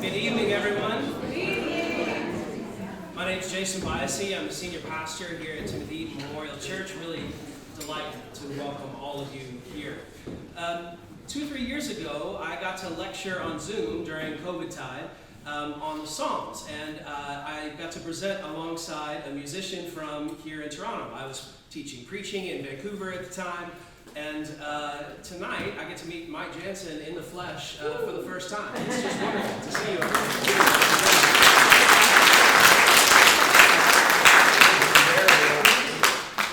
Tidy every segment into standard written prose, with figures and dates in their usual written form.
Good evening, everyone. My name is Jason Biasi. I'm the senior pastor here at Eaton Memorial Church. Really delighted to welcome all of you here. 2 or 3 years ago, I got to lecture on Zoom during COVID time on the Psalms, and I got to present alongside a musician from here in Toronto. I was preaching in Vancouver at the time, and tonight I get to meet Mike Janzen in the flesh for the first time. It's just wonderful to see you.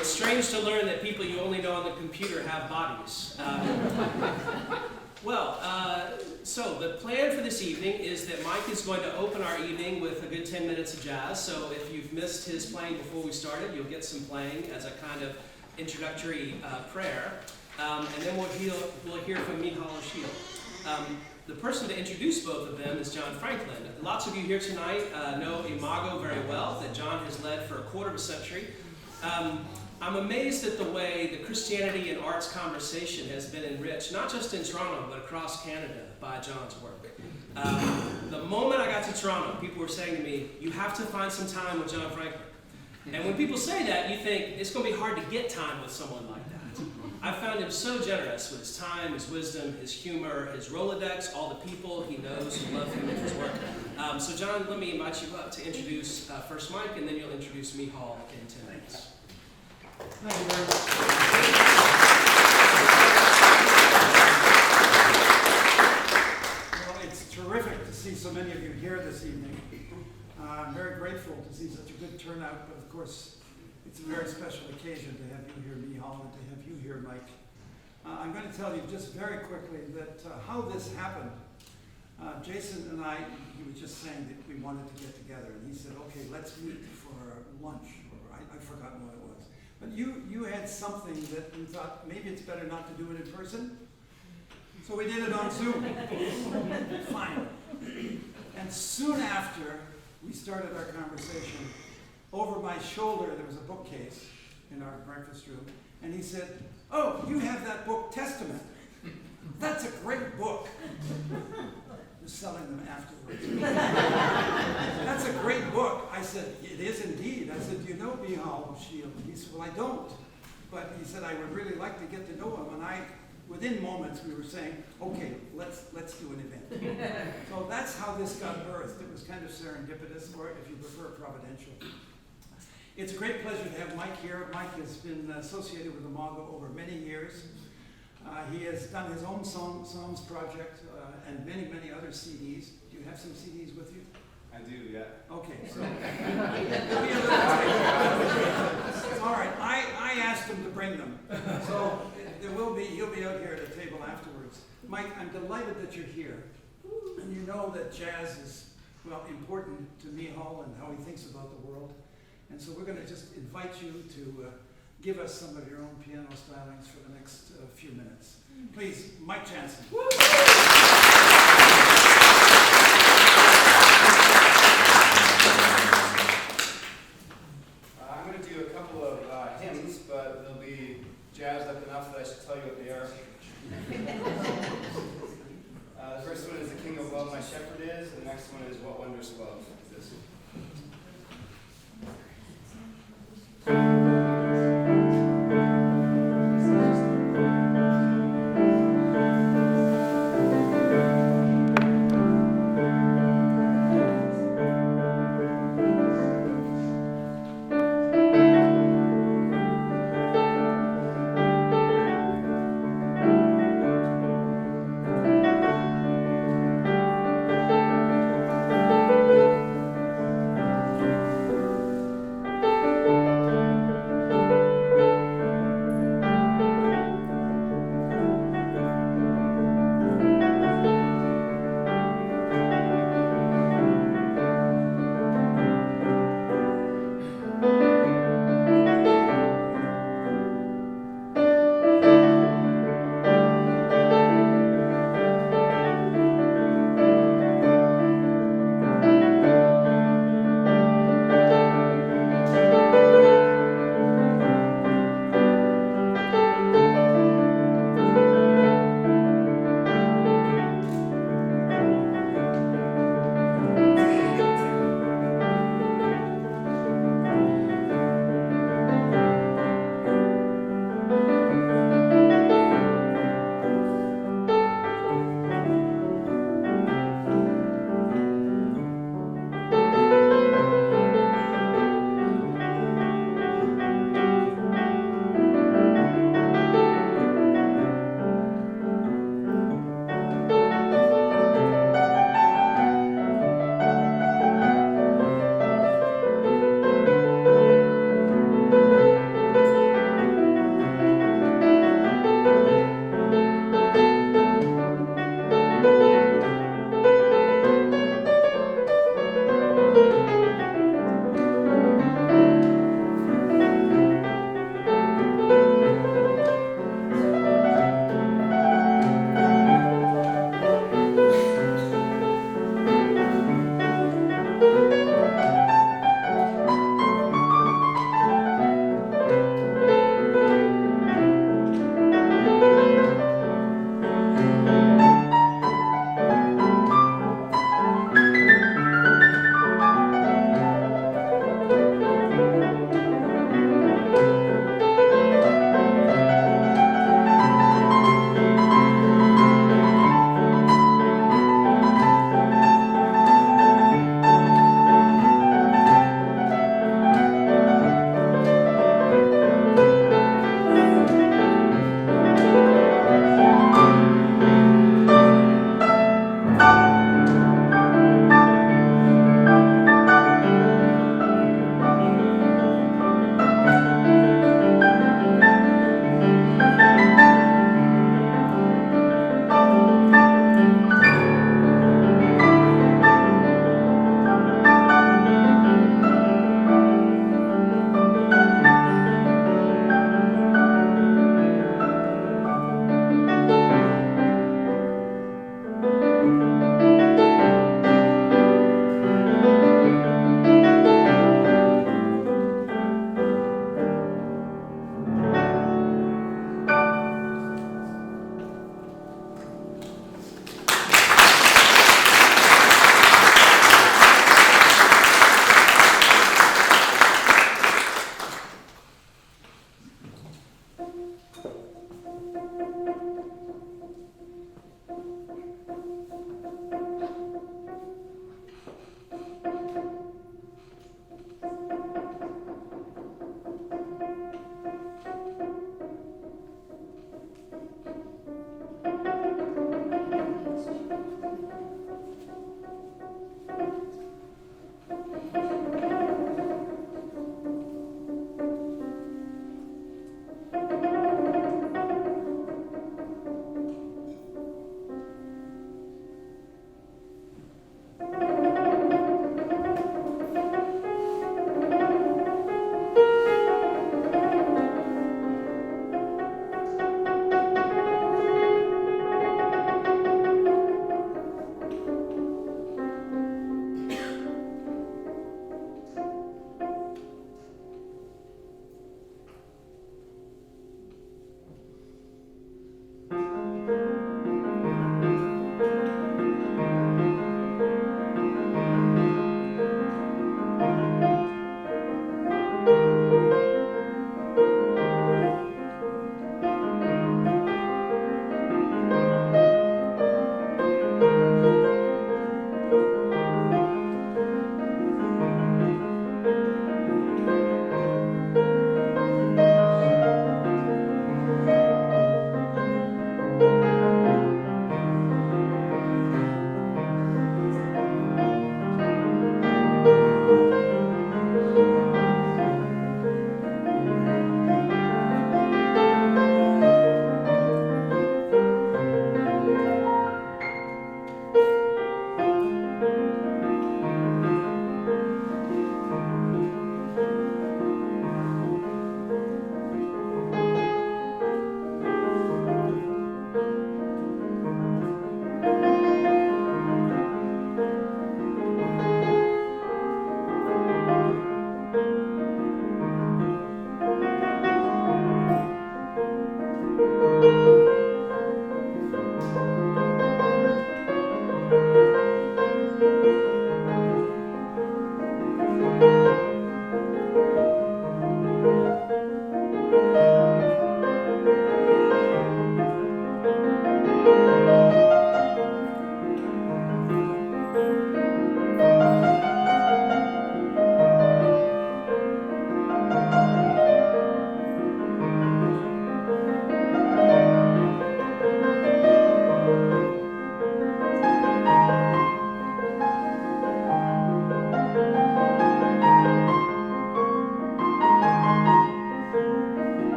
It's strange to learn that people you only know on the computer have bodies. So the plan for this evening is that Mike is going to open our evening with a good 10 minutes of jazz. So if you've missed his playing before we started, you'll get some playing as a kind of introductory prayer. And then we'll hear from Micheal O'Siadhail. The person to introduce both of them is John Franklin. Lots of you here tonight know Imago very well, that John has led for a quarter of a century. I'm amazed at the way the Christianity and arts conversation has been enriched, not just in Toronto, but across Canada by John's work. The moment I got to Toronto, people were saying to me, you have to find some time with John Franklin. And when people say that, you think it's going to be hard to get time with someone like that. I found him so generous with his time, his wisdom, his humor, his Rolodex, all the people he knows who love him and his work. So John, let me invite you up to introduce first Mike, and then you'll introduce Micheal in 10 minutes. Thank you very much. Well, it's terrific to see so many of you here this evening. I'm very grateful to see such a good turnout, but of course, it's a very special occasion to have you here, Micheal, and to have you here, Mike. I'm going to tell you just very quickly that how this happened. Jason and I, he was just saying that we wanted to get together, and he said, okay, let's meet for lunch, or I've forgotten what it was. But you had something that you thought maybe it's better not to do it in person, so we did it on Zoom. Fine. And soon after we started our conversation, over my shoulder there was a bookcase in our breakfast room, and he said, "Oh, you have that book, Testament. That's a great book." He was selling them afterwards. "That's a great book." I said, "It is indeed." I said, "Do you know Micheal O'Siadhail?" He said, "Well, I don't." But he said, "I would really like to get to know him." And within moments, we were saying, "Okay, let's do an event." So that's how this got birthed. It was kind of serendipitous, or if you prefer, providential. It's a great pleasure to have Mike here. Mike has been associated with Imago over many years. He has done his own songs project and many, many other CDs. Do you have some CDs with you? I do, yeah. Okay, so there'll be a little tape. All right, I asked him to bring them, so he'll be out here at the table afterwards. Mike, I'm delighted that you're here, and you know that jazz is, well, important to Micheal and how he thinks about the world, and so we're going to just invite you to give us some of your own piano stylings for the next few minutes. Please, Mike Janzen. I'm going to do a couple of hymns, but they'll be jazzed up enough that I should tell you what they are. The first one is "The King of Love, My Shepherd Is," and the next one is "What Wondrous Love Is This."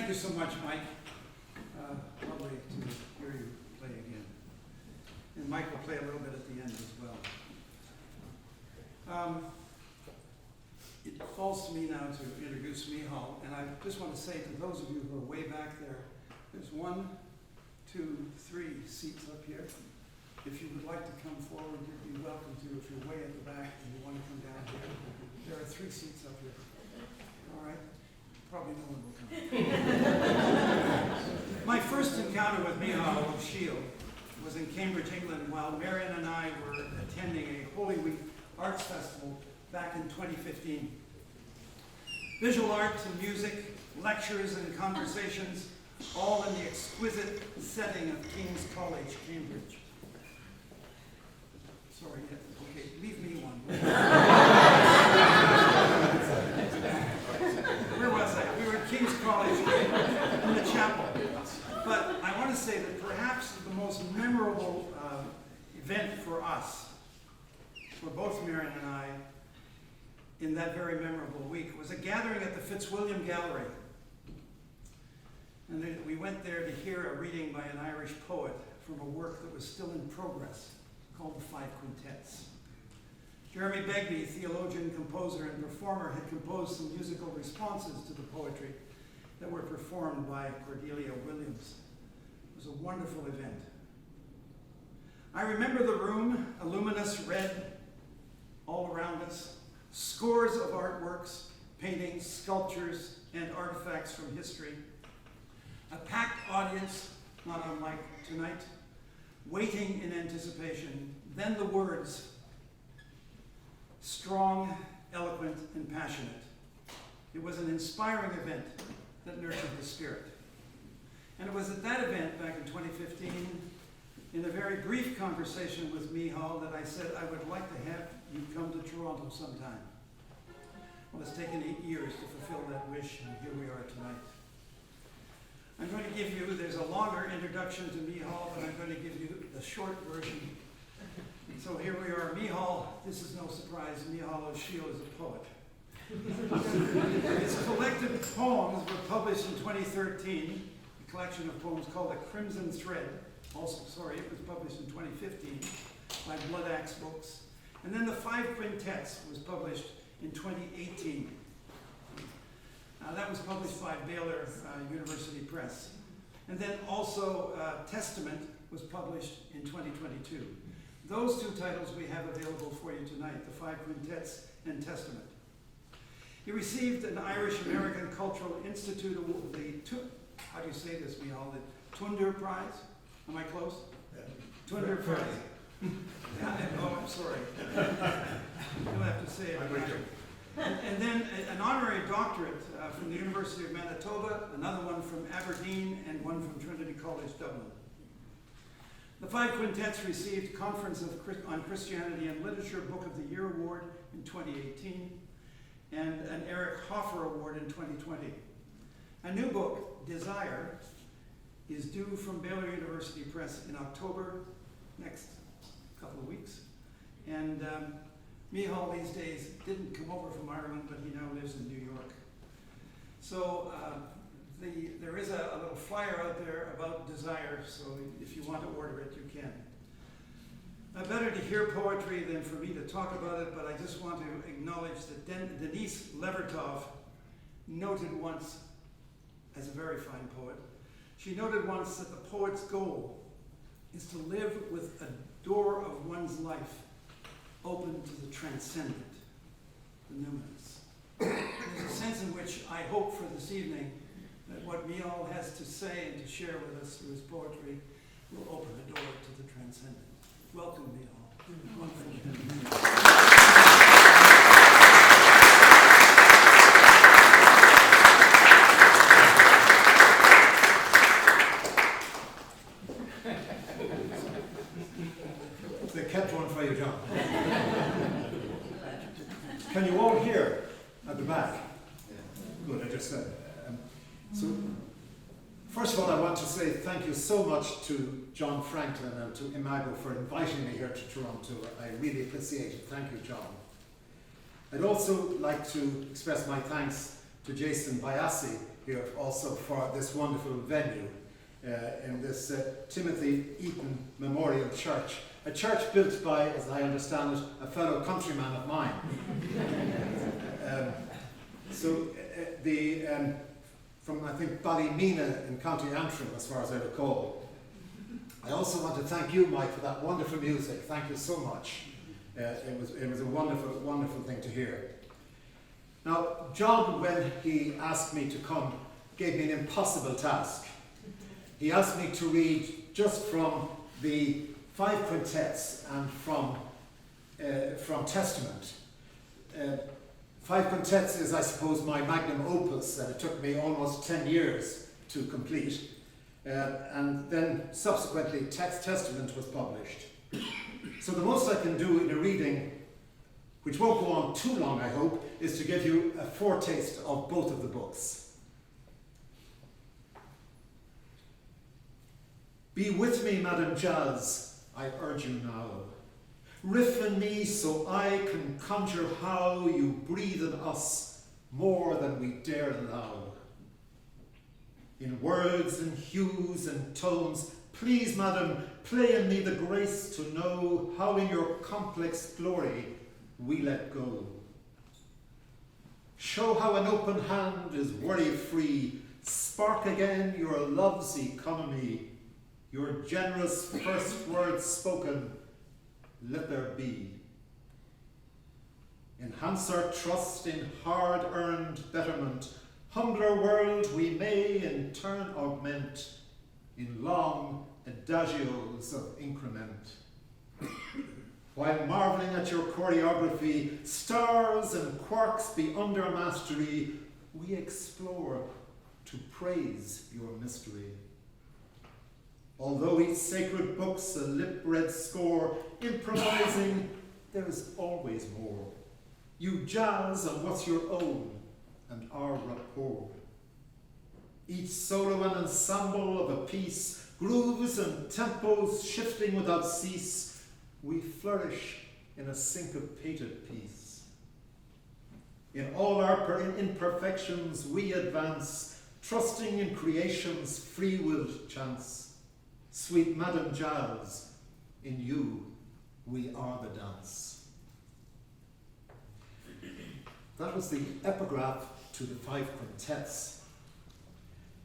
you so much, Mike. Lovely to hear you play again. And Mike will play a little bit at the end as well. It falls to me now to introduce Micheal, and I just want to say to those of you who are way back there, there's 1, 2, 3 seats up here. If you would like to come forward, you'd be welcome to. If you're way at the back and you want to come down here, there are 3 seats up here. All right? Probably no one will come. My first encounter with Micheal O'Siadhail was in Cambridge, England, while Marion and I were attending a Holy Week Arts Festival back in 2015. Visual arts and music, lectures and conversations, all in the exquisite setting of King's College, Cambridge. Sorry, yeah, okay, leave me one. Where was I? We were at King's College in the chapel. But I want to say that perhaps the most memorable event for us, for both Marion and I, in that very memorable week, was a gathering at the Fitzwilliam Gallery. And then we went there to hear a reading by an Irish poet from a work that was still in progress, called the Five Quintets. Jeremy Begbie, theologian, composer, and performer, had composed some musical responses to the poetry that were performed by Cordelia Williams. It was a wonderful event. I remember the room, a luminous red all around us, scores of artworks, paintings, sculptures, and artifacts from history. A packed audience, not unlike tonight, waiting in anticipation. Then the words, strong, eloquent, and passionate. It was an inspiring event that nurtured the spirit. And it was at that event back in 2015, in a very brief conversation with Micheal, that I said I would like to have you come to Toronto sometime. Well, it's taken 8 years to fulfill that wish, and here we are tonight. I'm going to give you, there's a longer introduction to Micheal, but I'm going to give you the short version. So here we are. Micheal, this is no surprise, Micheal O'Siadhail is a poet. His collected poems were published in 2013, a collection of poems called A Crimson Thread. Also, sorry, it was published in 2015 by Blood Axe Books. And then the Five Quintets was published in 2018. That was published by Baylor University Press. And then also Testament was published in 2022. Those 2 titles we have available for you tonight, the Five Quintets and Testament. He received an Irish-American Cultural Institute Award, how do you say this, Micheal? The Tunder Prize? Am I close? Yeah. Tunder Prize. Oh, I'm sorry. You'll have to say it. And then an honorary doctorate from the University of Manitoba, another one from Aberdeen, and one from Trinity College, Dublin. The Five Quintets received Conference on Christianity and Literature Book of the Year Award in 2018, and an Eric Hoffer Award in 2020. A new book, Desire, is due from Baylor University Press in October, next couple of weeks. And Micheal these days didn't come over from Ireland, but he now lives in New York. So there is a little flyer out there about Desire, so if you want to order it, you can. Better to hear poetry than for me to talk about it, but I just want to acknowledge that Denise Levertov noted once, as a very fine poet, she noted once that the poet's goal is to live with a door of one's life open to the transcendent, the numinous. There's a sense in which I hope for this evening that what Micheal has to say and to share with us through his poetry will open the door to the transcendent. Welcome, Micheal. Wonderful. They kept one for you, John. Can you all hear at the back? Good, I just said. So, first of all, I want to say thank you so much to John Franklin and to Imago for inviting me here to Toronto. I really appreciate it. Thank you, John. I'd also like to express my thanks to Jason Biasi, here also for this wonderful venue in this Timothy Eaton Memorial Church. A church built by, as I understand it, a fellow countryman of mine. From I think Ballymena in County Antrim, as far as I recall. I also want to thank you, Mike, for that wonderful music. Thank you so much. It was a wonderful, wonderful thing to hear. Now, John, when he asked me to come, gave me an impossible task. He asked me to read just from the Five Quintets and from Testament. Five Quintets is, I suppose, my magnum opus, and it took me almost 10 years to complete. And then subsequently Testament was published. So the most I can do in a reading, which won't go on too long I hope, is to give you a foretaste of both of the books. Be with me, Madam Jazz, I urge you now. Riff in me so I can conjure how you breathe in us more than we dare allow. In words and hues and tones, please, madam, play in me the grace to know how in your complex glory we let go. Show how an open hand is worry-free, spark again your love's economy, your generous first words spoken, let there be. Enhance our trust in hard-earned betterment, humbler world we may in turn augment in long adagios of increment. While marvelling at your choreography, stars and quarks beyond our mastery, we explore to praise your mystery. Although each sacred book's a lip-read score, improvising, there is always more. You jazz on what's your own, and our rapport. Each solo and ensemble of a piece, grooves and tempos shifting without cease, we flourish in a syncopated piece. In all our imperfections we advance, trusting in creation's free-willed chance. Sweet Madam Jazz, in you we are the dance. That was the epigraph to the Five Quintets.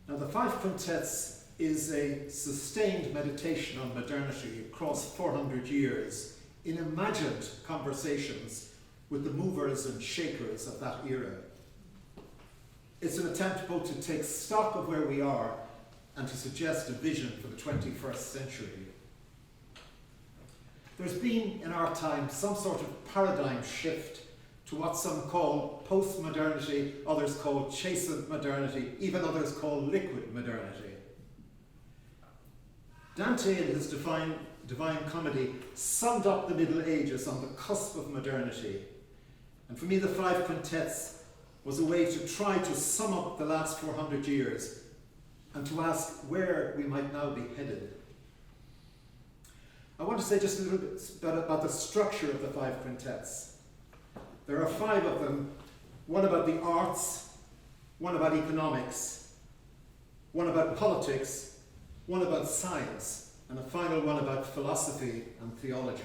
Now, the Five Quintets is a sustained meditation on modernity across 400 years in imagined conversations with the movers and shakers of that era. It's an attempt both to take stock of where we are and to suggest a vision for the 21st century. There's been, in our time, some sort of paradigm shift to what some call post-modernity, others call chastened modernity, even others call liquid modernity. Dante, in his Divine Comedy, summed up the Middle Ages on the cusp of modernity. And for me, the Five Quintets was a way to try to sum up the last 400 years and to ask where we might now be headed. I want to say just a little bit about the structure of the Five Quintets. There are 5 of them, one about the arts, one about economics, one about politics, one about science, and a final one about philosophy and theology.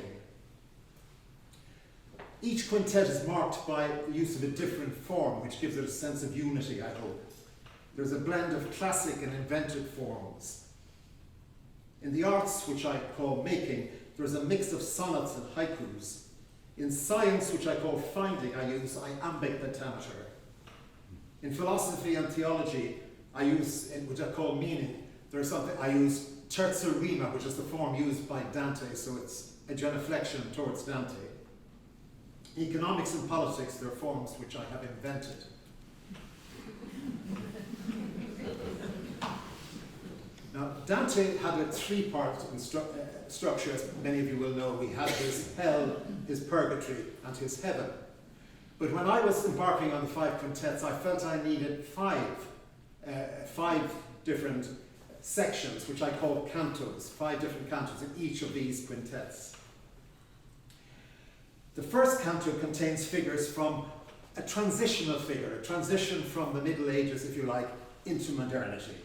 Each quintet is marked by the use of a different form, which gives it a sense of unity, I hope. There's a blend of classic and invented forms. In the arts, which I call making, there's a mix of sonnets and haikus. In science, which I call finding, I use iambic pentameter. In philosophy and theology, I use, which I call meaning, there's something, I use terza rima, which is the form used by Dante, so it's a genuflection towards Dante. Economics and politics, they're forms which I have invented. Now, Dante had a 3-part structure, as many of you will know. He had his hell, his purgatory, and his heaven. But when I was embarking on the Five Quintets, I felt I needed 5 different sections, which I call cantos, 5 different cantos in each of these quintets. The first canto contains figures from a transitional figure, a transition from the Middle Ages, if you like, into modernity.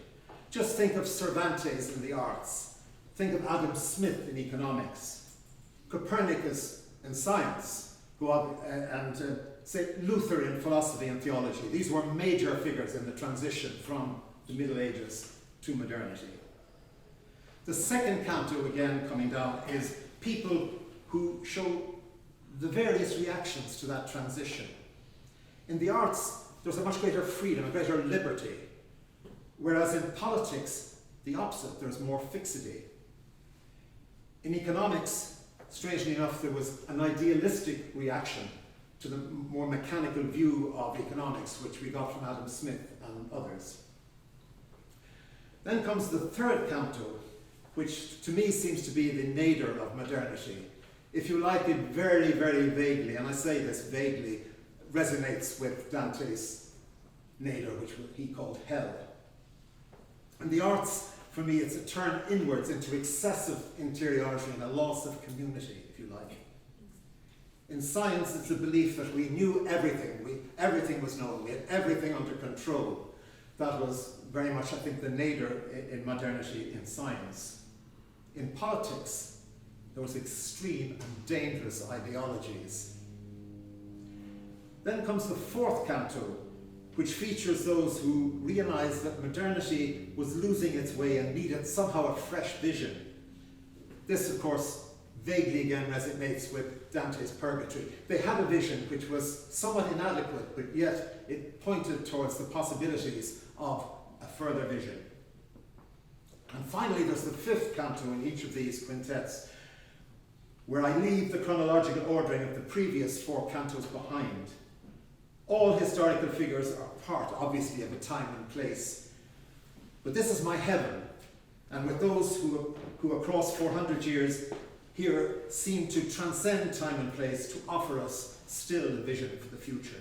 Just think of Cervantes in the arts. Think of Adam Smith in economics. Copernicus in science, say Luther in philosophy and theology. These were major figures in the transition from the Middle Ages to modernity. The second canto, again coming down, is people who show the various reactions to that transition. In the arts, there's a much greater freedom, a greater liberty, whereas in politics, the opposite, there's more fixity. In economics, strangely enough, there was an idealistic reaction to the more mechanical view of economics, which we got from Adam Smith and others. Then comes the third canto, which to me seems to be the nadir of modernity. If you like it very, very vaguely, and I say this vaguely, resonates with Dante's nadir, which he called hell. In the arts, for me, it's a turn inwards into excessive interiority and a loss of community, if you like. In science, it's the belief that we knew everything. Everything was known. We had everything under control. That was very much, I think, the nadir in modernity in science. In politics, there was extreme and dangerous ideologies. Then comes the fourth canto, which features those who realized that modernity was losing its way and needed somehow a fresh vision. This, of course, vaguely again resonates with Dante's Purgatory. They had a vision which was somewhat inadequate, but yet it pointed towards the possibilities of a further vision. And finally, there's the fifth canto in each of these quintets, where I leave the chronological ordering of the previous four cantos behind. All historical figures are part, obviously, of a time and place. But this is my heaven, and with those who across 400 years here seem to transcend time and place to offer us still a vision for the future.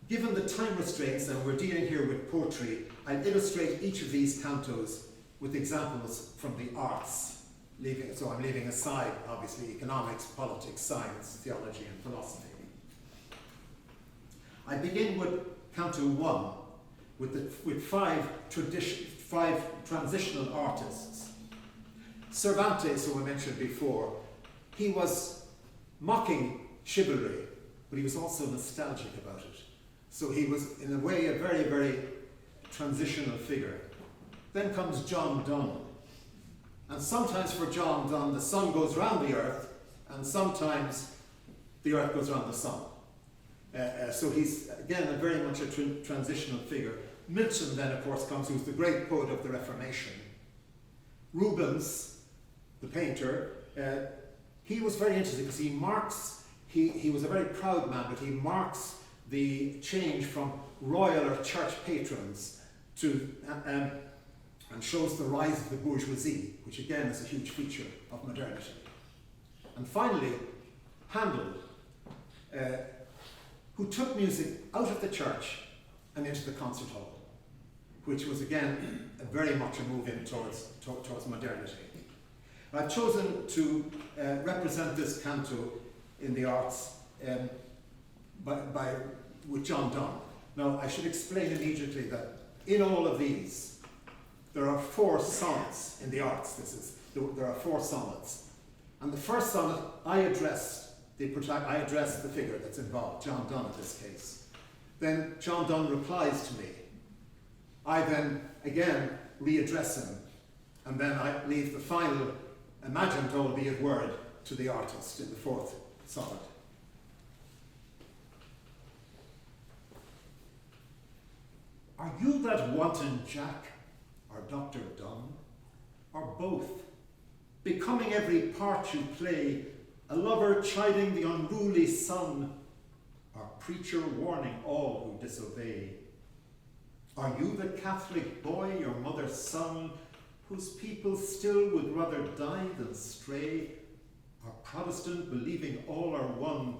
Given the time restraints, and we're dealing here with poetry, I'll illustrate each of these cantos with examples from the arts. So I'm leaving aside, obviously, economics, politics, science, theology, and philosophy. I begin with Canto 1, with five transitional artists. Cervantes, who I mentioned before, he was mocking chivalry, but he was also nostalgic about it. So he was, in a way, a very, very transitional figure. Then comes John Donne. And sometimes for John Donne, the sun goes round the earth, and sometimes the earth goes round the sun. So he's, again, very much a transitional figure. Milton then, of course, comes, who's the great poet of the Reformation. Rubens, the painter, he was very interesting because he was a very proud man, but he marks the change from royal or church patrons to and shows the rise of the bourgeoisie, which again is a huge feature of modernity. And finally, Handel, who took music out of the church and into the concert hall, which was again very much a move in towards modernity. I've chosen to represent this canto in the arts with John Donne. Now, I should explain immediately that in all of these, there are 4 sonnets in the arts. There are 4 sonnets. And the first sonnet, I address the figure that's involved, John Donne in this case. Then John Donne replies to me. I then, again, readdress him. And then I leave the final, imagined albeit word, to the artist in the 4th sonnet. Are you that wanton Jack, or Dr. Donne, or both, becoming every part you play, a lover chiding the unruly son, or preacher warning all who disobey? Are you the Catholic boy, your mother's son, whose people still would rather die than stray, or Protestant believing all are one,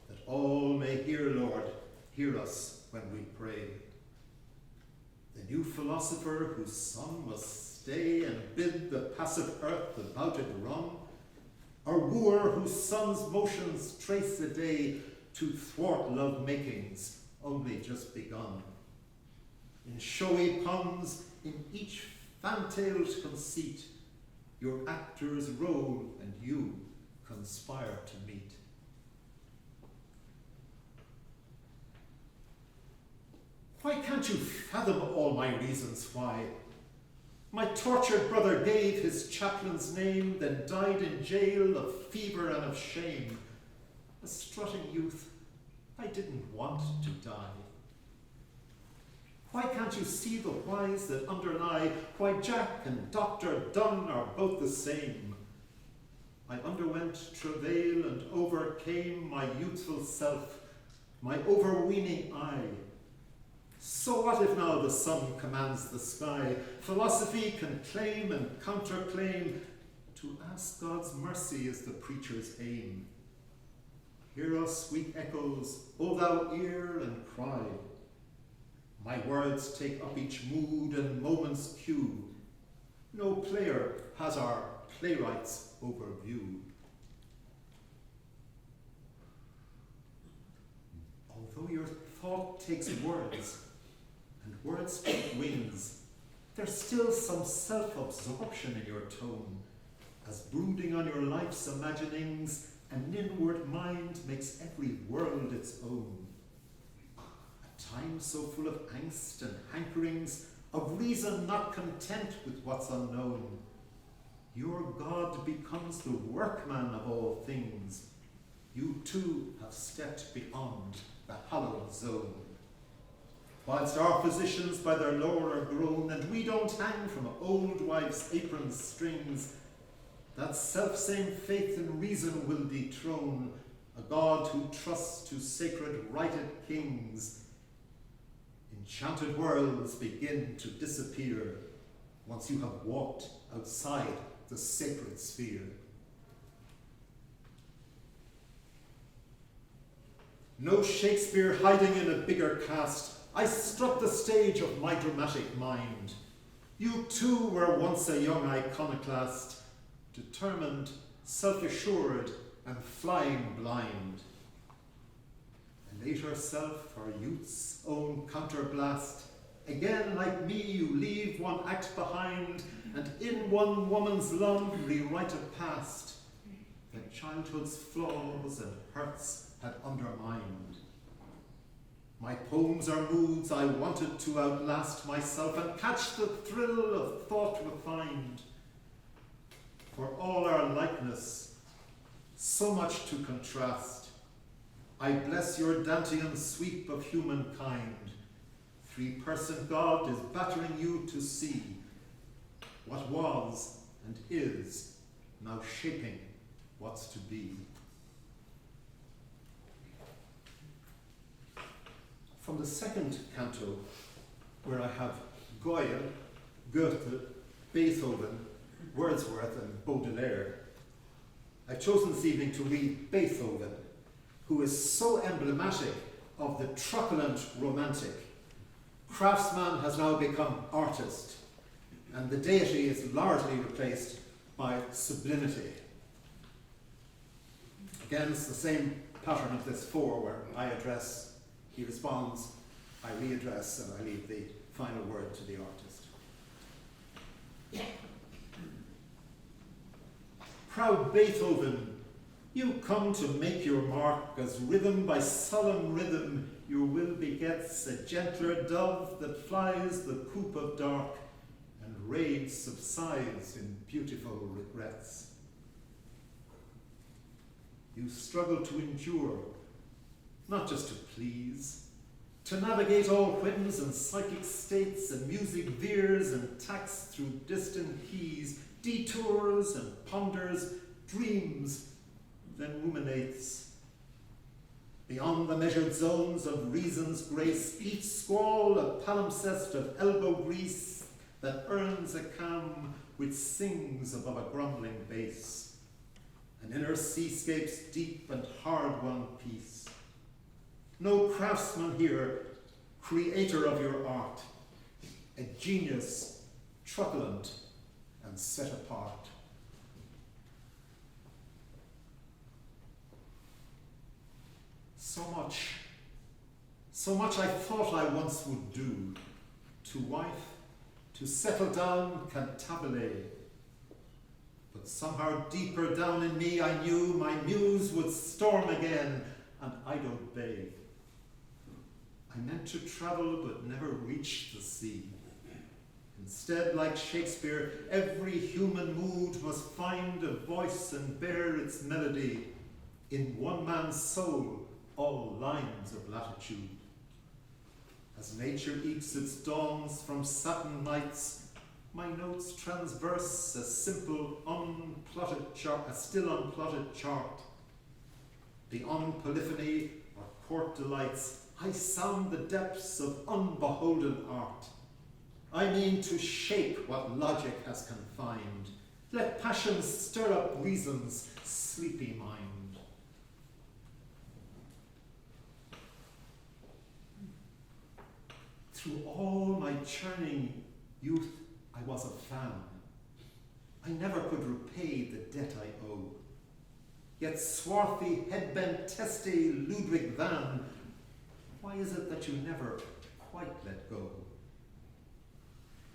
that all may hear, Lord, hear us when we pray? The new philosopher whose son must stay and bid the passive earth about it run, or wooer whose son's motions trace the day to thwart love makings only just begun. In showy puns, in each fantailed conceit, your actor's role and you conspire to meet. Why can't you fathom all my reasons why? My tortured brother gave his chaplain's name, then died in jail of fever and of shame. A strutting youth, I didn't want to die. Why can't you see the whys that underlie why Jack and Dr. Dunn are both the same? I underwent travail and overcame my youthful self, my overweening eye. So what if now the sun commands the sky? Philosophy can claim and counterclaim. To ask God's mercy is the preacher's aim. Hear us, sweet echoes, O thou ear, and cry. My words take up each mood and moment's cue. No player has our playwright's overview. Although your thought takes words, and words take wings, there's still some self-absorption in your tone, as brooding on your life's imaginings, an inward mind makes every world its own. A time so full of angst and hankerings, of reason not content with what's unknown. Your God becomes the workman of all things. You too have stepped beyond the hallowed zone. Whilst our physicians by their lore are grown, and we don't hang from old wives' apron strings, that self-same faith and reason will dethrone a God who trusts to sacred righted kings. Enchanted worlds begin to disappear once you have walked outside the sacred sphere. No Shakespeare hiding in a bigger cast, I struck the stage of my dramatic mind. You too were once a young iconoclast, determined, self-assured, and flying blind. A later self, our youth's own counterblast. Again, like me, you leave one act behind, and in one woman's love rewrite a past that childhood's flaws and hurts had undermined. My poems are moods I wanted to outlast myself and catch the thrill of thought refined. For all our likeness, so much to contrast, I bless your Dantean sweep of humankind. Three-person God is battering you to see what was and is now shaping what's to be. From the second canto, where I have Goya, Goethe, Beethoven, Wordsworth, and Baudelaire, I've chosen this evening to read Beethoven, who is so emblematic of the truculent romantic. Craftsman has now become artist, and the deity is largely replaced by sublimity. Again, it's the same pattern of this four, where I address, he responds, I readdress, and I leave the final word to the artist. Proud Beethoven, you come to make your mark, as rhythm by solemn rhythm your will begets a gentler dove that flies the coop of dark, and rage subsides in beautiful regrets. You struggle to endure, not just to please, to navigate all whims and psychic states, and music veers and tacks through distant keys, detours and ponders, dreams, then ruminates. Beyond the measured zones of reason's grace, each squall a palimpsest of elbow grease that earns a calm which sings above a grumbling bass. An inner seascape's deep and hard-won peace. No craftsman here, creator of your art, a genius, truculent and set apart. So much I thought I once would do, to wife, to settle down cantabile. But somehow deeper down in me I knew my muse would storm again, and I'd obey. I meant to travel but never reach the sea. Instead, like Shakespeare, every human mood must find a voice and bear its melody. In one man's soul, all lines of latitude. As nature eats its dawns from satin nights, my notes transverse a simple unplotted chart, a still unplotted chart. Beyond polyphony or court delights, I sound the depths of unbeholden art. I mean to shape what logic has confined. Let passion stir up reason's sleepy mind. Through all my churning youth, I was a fan. I never could repay the debt I owe. Yet swarthy, head-bent, testy Ludwig van, why is it that you never quite let go?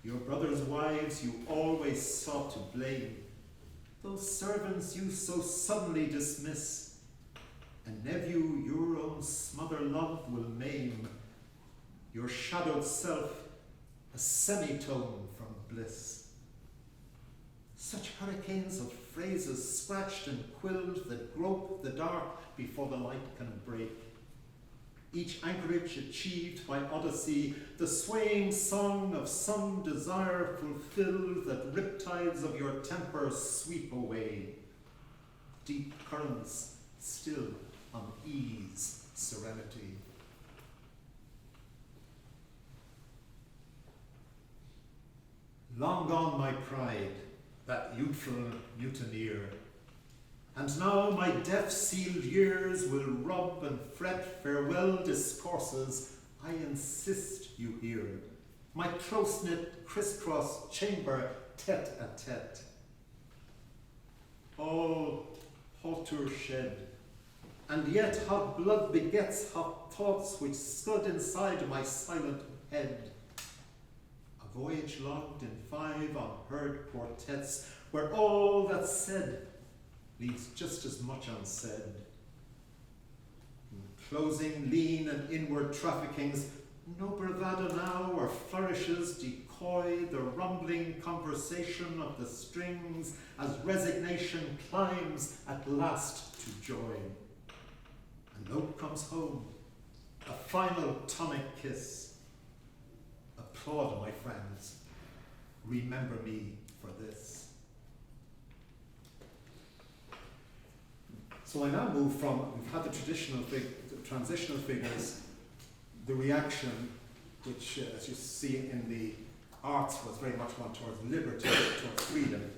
Your brothers' wives you always sought to blame, those servants you so suddenly dismiss, and nephew your own smother love will maim, your shadowed self a semitone from bliss. Such hurricanes of phrases scratched and quilled that grope the dark before the light can break. Each anchorage achieved by Odyssey, the swaying song of some desire fulfilled that riptides of your temper sweep away. Deep currents still unease serenity. Long gone my pride, that youthful mutineer, and now my deaf-sealed years will rub and fret farewell discourses I insist you hear, my close-knit crisscross chamber tete-a-tete. All hauteur shed, and yet hot blood begets hot thoughts which scud inside my silent head. A voyage logged in 5 unheard quartets, where all that's said leaves just as much unsaid. In closing lean and inward traffickings, no bravado now or flourishes decoy the rumbling conversation of the strings as resignation climbs at last to joy. A note comes home, a final tonic kiss. Applaud, my friends, remember me for this. So I now move from, we've had the transitional figures, the reaction, which as you see in the arts was very much one towards liberty, towards freedom.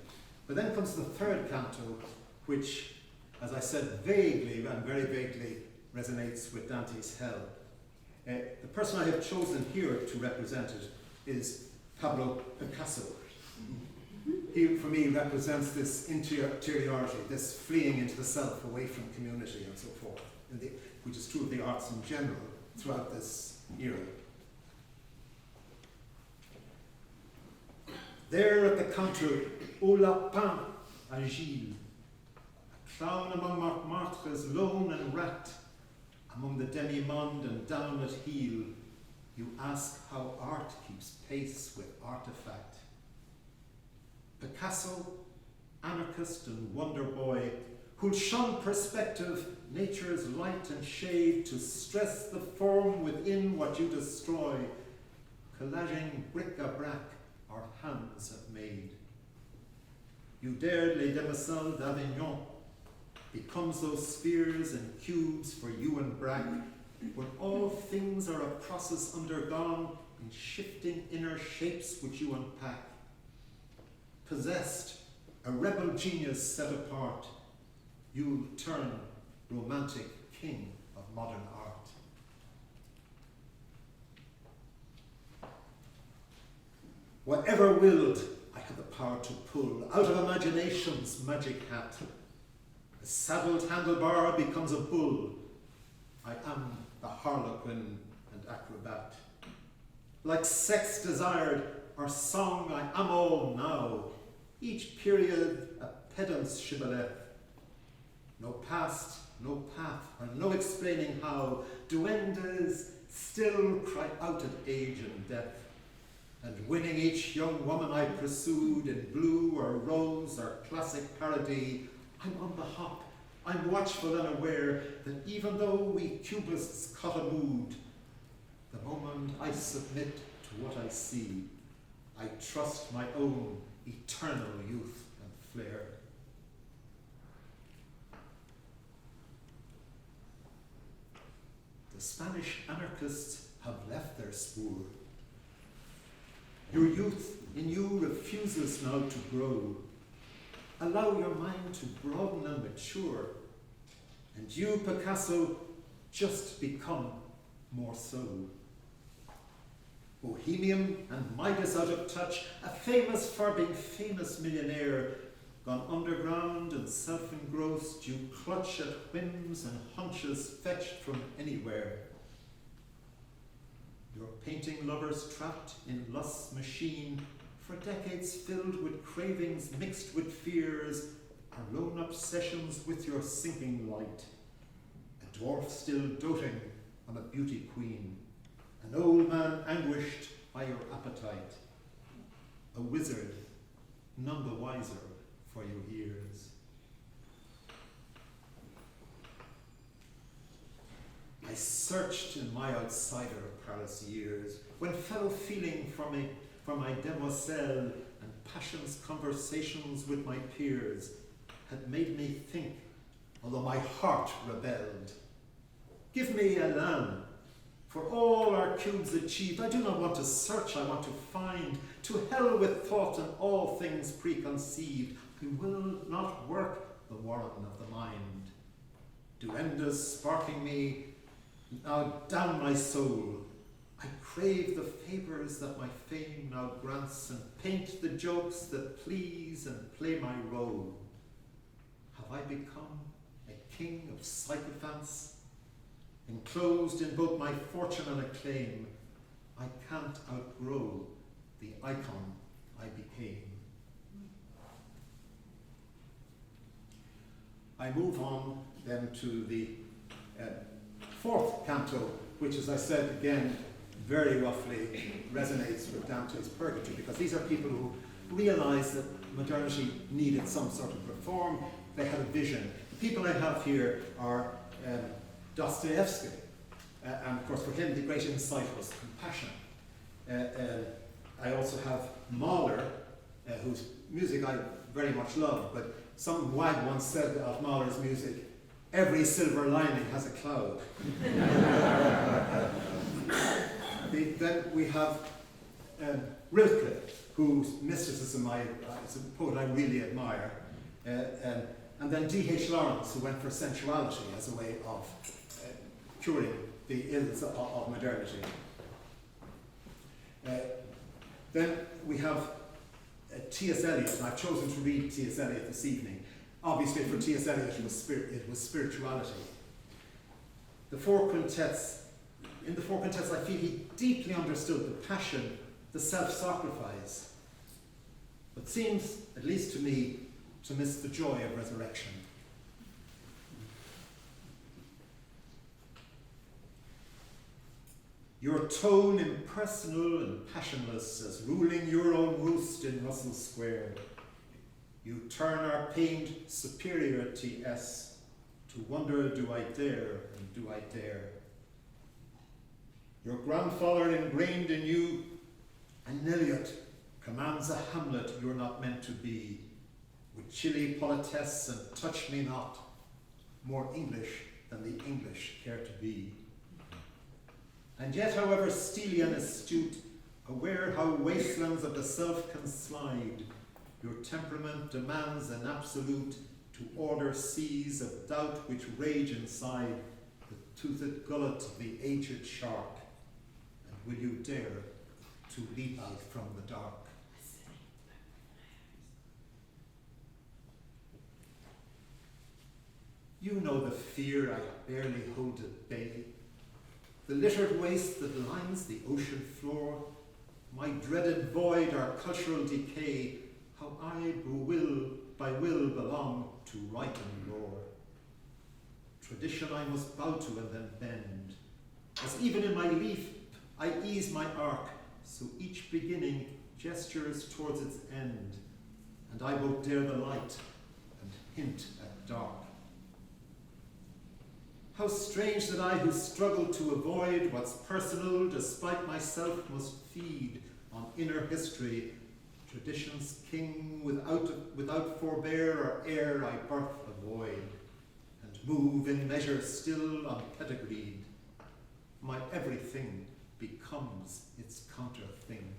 But then comes the third canto, which, as I said, vaguely and very vaguely resonates with Dante's Hell. The person I have chosen here to represent it is Pablo Picasso. He, for me, represents this interiority, this fleeing into the self, away from community and so forth, which is true of the arts in general throughout this era. There at the counter, au lapin agile, a clown among Montmartre's lone and rat, among the demi-monde and down at heel, you ask how art keeps pace with artifact. Picasso, anarchist and wonder boy, who'll shun perspective, nature's light and shade, to stress the form within what you destroy, collaging bric-a-brac our hands have made. You dared Les Demoiselles d'Avignon, becomes those spheres and cubes for you and Braque, when all things are a process undergone in shifting inner shapes which you unpack. Possessed, a rebel genius set apart, you'll turn romantic king of modern art. Whatever willed, I had the power to pull out of imagination's magic hat. A saddled handlebar becomes a bull. I am the harlequin and acrobat. Like sex desired or song I am all now, each period a pedant's shibboleth. No past, no path, and no explaining how duendes still cry out at age and death. And winning each young woman I pursued in blue or rose or classic parody, I'm on the hop, I'm watchful and aware that even though we cubists cut a mood, the moment I submit to what I see, I trust my own eternal youth and flair. The Spanish anarchists have left their spoor. Your youth in you refuses now to grow. Allow your mind to broaden and mature, and you, Picasso, just become more so. Bohemian and Midas out of touch, a famous for being famous millionaire, gone underground and self-engrossed, you clutch at whims and hunches fetched from anywhere. Your painting lovers trapped in lust's machine, for decades filled with cravings mixed with fears, are lone obsessions with your sinking light. A dwarf still doting on a beauty queen, an old man anguished by your appetite, a wizard none the wiser for your years. I searched in my outsider of Paris years, when fellow feeling for my demoiselle and passion's conversations with my peers had made me think, although my heart rebelled. Give me Elan. For all our cubes achieved, I do not want to search, I want to find. To hell with thought and all things preconceived. I will not work the warren of the mind. Duendas sparking me, now down my soul. I crave the favours that my fame now grants, and paint the jokes that please and play my role. Have I become a king of sycophants? Enclosed in both my fortune and acclaim, I can't outgrow the icon I became. I move on then to the fourth canto, which, as I said again, very roughly resonates with Dante's Purgatory, because these are people who realized that modernity needed some sort of reform. They had a vision. The people I have here are Dostoevsky, and of course for him the great insight was compassion. I also have Mahler, whose music I very much love, but some wag once said of Mahler's music, every silver lining has a cloud. Then we have Rilke, whose mysticism is a poet I really admire, and then D.H. Lawrence, who went for sensuality as a way of curing the ills of modernity. Then we have T.S. Eliot, and I've chosen to read T.S. Eliot this evening. Obviously for T.S. Eliot it was spirituality. The Four Quintets, in the Four Quintets I feel he deeply understood the passion, the self-sacrifice, but seems, at least to me, to miss the joy of resurrection. Your tone impersonal and passionless as ruling your own roost in Russell Square. You turn our pained superiority to wonder, do I dare and do I dare? Your grandfather ingrained in you, an Eliot commands a Hamlet you're not meant to be, with chilly politesse and touch me not, more English than the English care to be. And yet, however steely and astute, aware how wastelands of the self can slide, your temperament demands an absolute to order seas of doubt which rage inside the toothed gullet of the aged shark. And will you dare to leap out from the dark? You know the fear I barely hold at bay, the littered waste that lines the ocean floor, my dreaded void or cultural decay, how I by will belong to right and lore. Tradition I must bow to and then bend, as even in my leaf I ease my arc, so each beginning gestures towards its end, and I both dare the light and hint at dark. How strange that I who struggle to avoid what's personal despite myself must feed on inner history, tradition's king without forbear or heir I birth avoid, and move in measure still unpedigreed. My everything becomes its counter thing.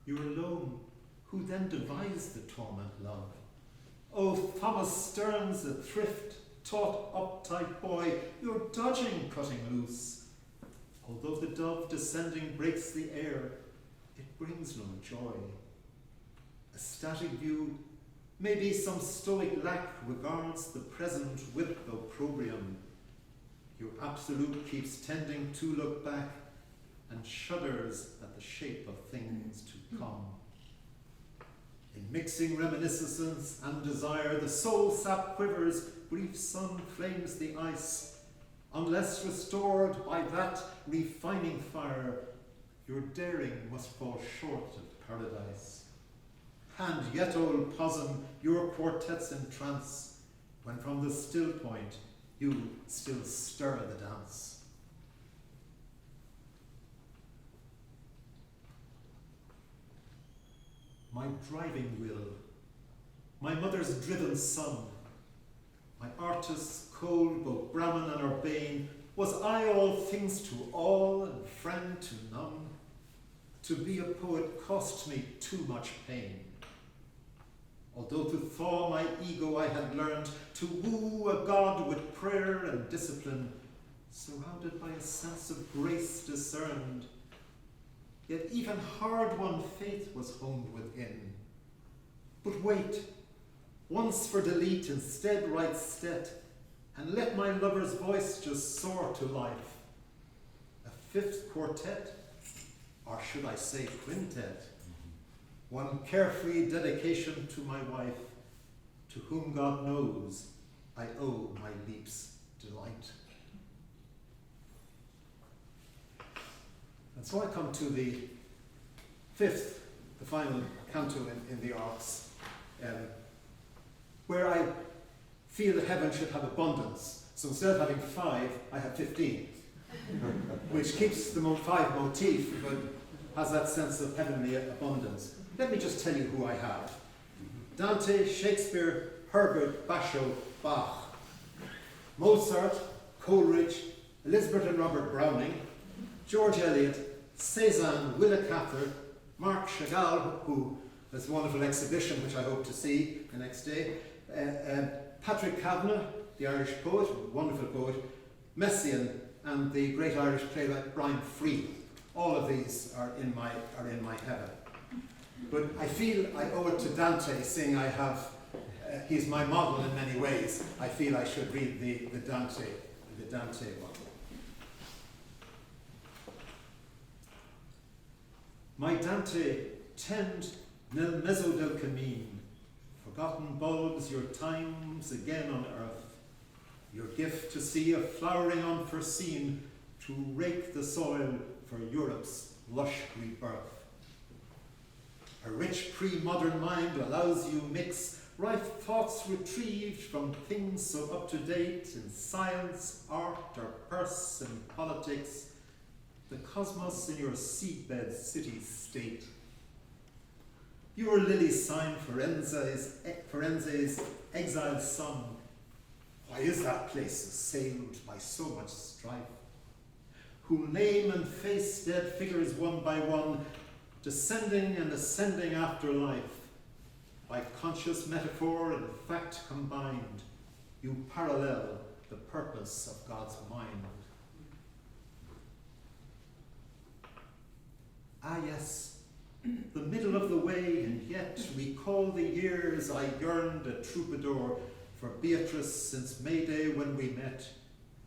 You're alone. Who then devised the torment love? Oh, Thomas Stearns, the thrift taught uptight boy, you're dodging cutting loose. Although the dove descending breaks the air, it brings no joy. A static view, maybe some stoic lack regards the present with opprobrium. Your absolute keeps tending to look back and shudders at the shape of things to come. In mixing reminiscence and desire, the soul sap quivers, brief sun flames the ice. Unless restored by that refining fire, your daring must fall short of paradise. Hand yet, old possum, your quartets in trance, when from the still point you still stir the dance. My driving will, my mother's driven son, my artist's cold, both Brahmin and urbane, was I all things to all and friend to none? To be a poet cost me too much pain. Although to thaw my ego I had learned, to woo a god with prayer and discipline, surrounded by a sense of grace discerned, yet even hard-won faith was honed within. But wait, once for delete instead write stet, and let my lover's voice just soar to life. A fifth quartet, or should I say quintet, one carefree dedication to my wife, to whom God knows I owe my leap's delight. And so I come to the fifth, the final canto in the Arts, where I feel that heaven should have abundance. So instead of having 5, I have 15, which keeps the 5 motif, but has that sense of heavenly abundance. Let me just tell you who I have. Dante, Shakespeare, Herbert, Basho, Bach, Mozart, Coleridge, Elizabeth and Robert Browning, George Eliot, Cézanne, Willa Cather, Marc Chagall, who has a wonderful exhibition which I hope to see the next day, Patrick Kavanagh, the Irish poet, wonderful poet, Messiaen, and the great Irish playwright Brian Free. All of these are in my heaven. But I feel I owe it to Dante, seeing I have, he's my model in many ways. I feel I should read the Dante one. My Dante, tend nel mezzo del cammin, forgotten bulbs your times again on earth, your gift to see a flowering unforeseen, to rake the soil for Europe's lush rebirth. A rich pre-modern mind allows you mix rife thoughts retrieved from things so up to date in science, art, or purse and politics, the cosmos in your seedbed city-state. Your lily sign Firenze's exiled sun. Why is that place assailed by so much strife? Who name and face dead figures one by one, descending and ascending after life. By conscious metaphor and fact combined, you parallel the purpose of God's mind. Ah yes, the middle of the way, and yet recall the years I yearned a troubadour for Beatrice since May Day when we met,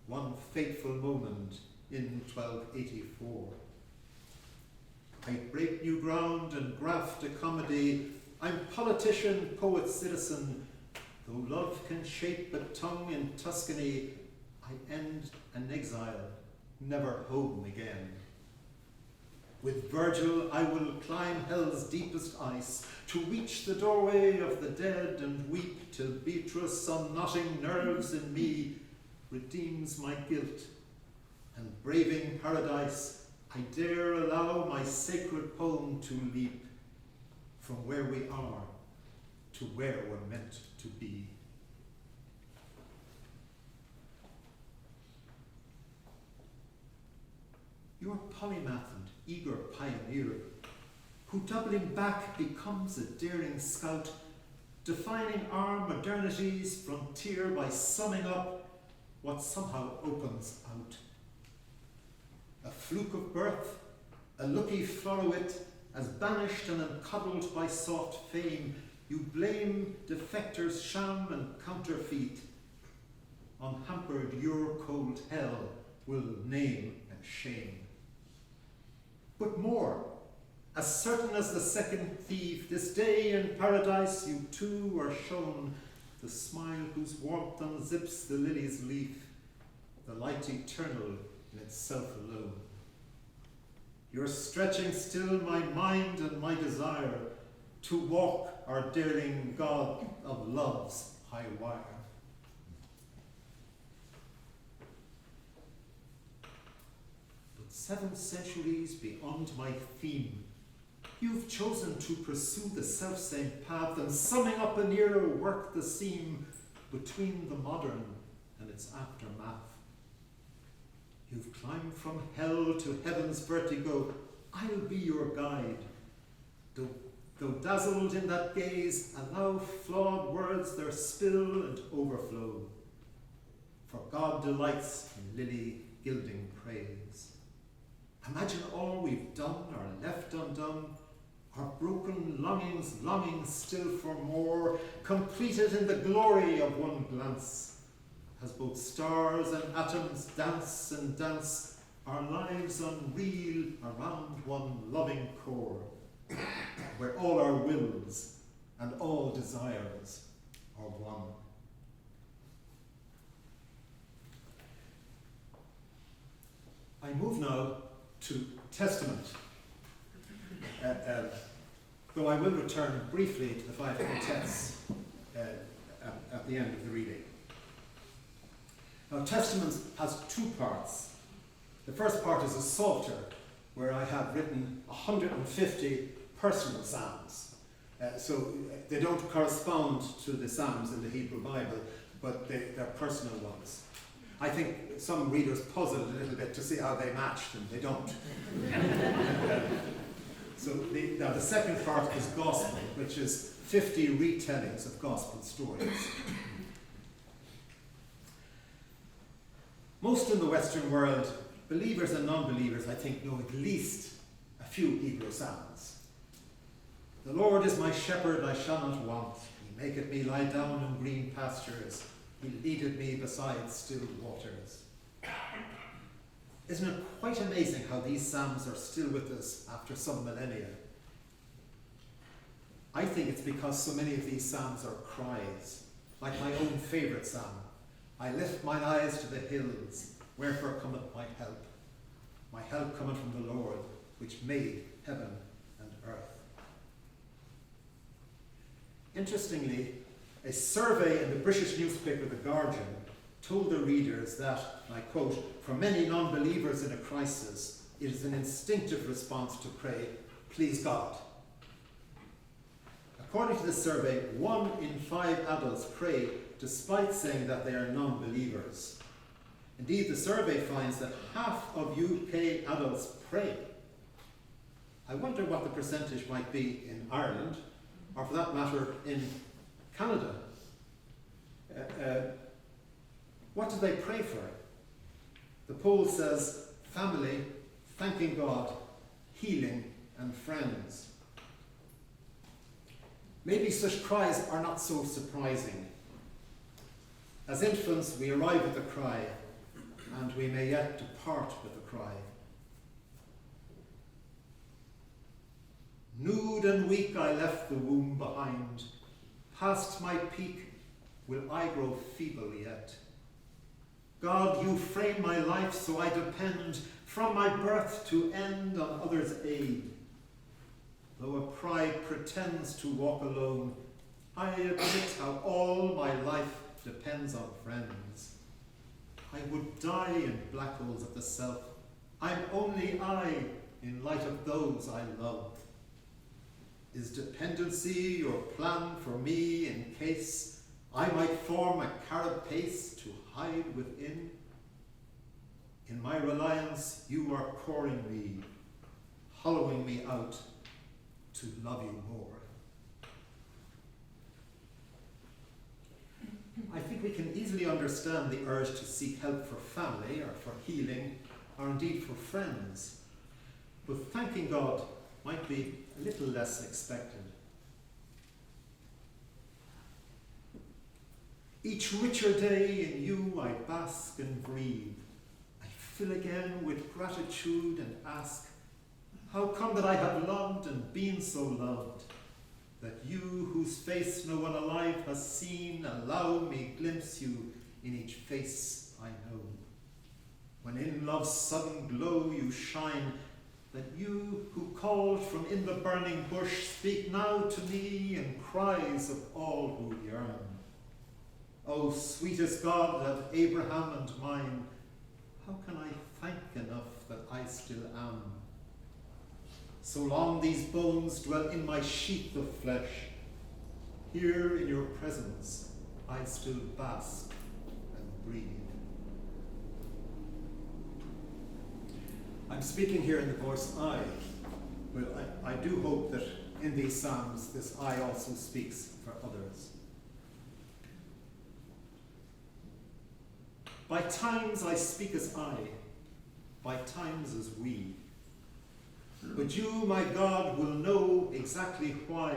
one fateful moment in 1284. I break new ground and graft a comedy. I'm politician, poet, citizen. Though love can shape a tongue in Tuscany, I end an exile, never home again. With Virgil I will climb hell's deepest ice, to reach the doorway of the dead and weep till Beatrice, unknotting nerves in me, redeems my guilt, and braving paradise, I dare allow my sacred poem to leap from where we are to where we're meant to be. You're polymath and eager pioneer, who doubling back becomes a daring scout, defining our modernity's frontier by summing up what somehow opens out. A fluke of birth, a lucky floruit, as banished and uncuddled by sought fame, you blame defectors' sham and counterfeit. Unhampered your cold hell will name and shame. But more, as certain as the second thief, this day in paradise you too are shown, the smile whose warmth unzips the lily's leaf, the light eternal in itself alone. You're stretching still my mind and my desire to walk our daring God of love's high wire. But 7 centuries beyond my theme, you've chosen to pursue the selfsame path, and summing up an era work the seam between the modern and its aftermath. You've climbed from hell to heaven's vertigo, I'll be your guide. Though dazzled in that gaze, allow flawed words their spill and overflow. For God delights in lily gilding praise. Imagine all we've done or left undone, our broken longings longing still for more, completed in the glory of one glance. As both stars and atoms dance and dance, our lives unreal around one loving core, where all our wills and all desires are one. I move now to Testament, though I will return briefly to the Five Quintets at the end of the reading. Now, Testament has 2 parts. The first part is a psalter, where I have written 150 personal psalms. So they don't correspond to the psalms in the Hebrew Bible, but they're personal ones. I think some readers puzzle a little bit to see how they matched, and they don't. So now the second part is gospel, which is 50 retellings of gospel stories. Most in the Western world, believers and non-believers, I think, know at least a few Hebrew psalms. The Lord is my shepherd, I shall not want. He maketh me lie down in green pastures. He leadeth me beside still waters. Isn't it quite amazing how these psalms are still with us after some millennia? I think it's because so many of these psalms are cries, like my own favourite psalm. I lift mine eyes to the hills, wherefore cometh my help? My help cometh from the Lord, which made heaven and earth. Interestingly, a survey in the British newspaper The Guardian told the readers that, and I quote, for many non-believers in a crisis, it is an instinctive response to pray, please God. According to the survey, 1 in 5 adults pray despite saying that they are non-believers. Indeed, the survey finds that half of UK adults pray. I wonder what the percentage might be in Ireland, or for that matter, in Canada. What do they pray for? The poll says family, thanking God, healing, and friends. Maybe such cries are not so surprising. As infants, we arrive at the cry, and we may yet depart with the cry. Nude and weak I left the womb behind. Past my peak will I grow feeble yet. God, you frame my life so I depend from my birth to end on others' aid. Though a pride pretends to walk alone, I admit how all my life depends on friends. I would die in black holes of the self. I'm only I in light of those I love. Is dependency your plan for me in case I might form a carapace to hide within? In my reliance you are pouring me, hollowing me out to love you more. I think we can easily understand the urge to seek help for family or for healing or indeed for friends. But thanking God might be a little less expected. Each richer day in you I bask and breathe. I fill again with gratitude and ask, how come that I have loved and been so loved? That you, whose face no one alive has seen, allow me glimpse you in each face I know. When in love's sudden glow you shine, that you, who called from in the burning bush, speak now to me in cries of all who yearn. O sweetest God of Abraham and mine, how can I thank enough that I still am? So long these bones dwell in my sheath of flesh, here in your presence I still bask and breathe. I'm speaking here in the voice I, but I do hope that in these psalms this I also speaks for others. By times I speak as I, by times as we. But you, my God, will know exactly why.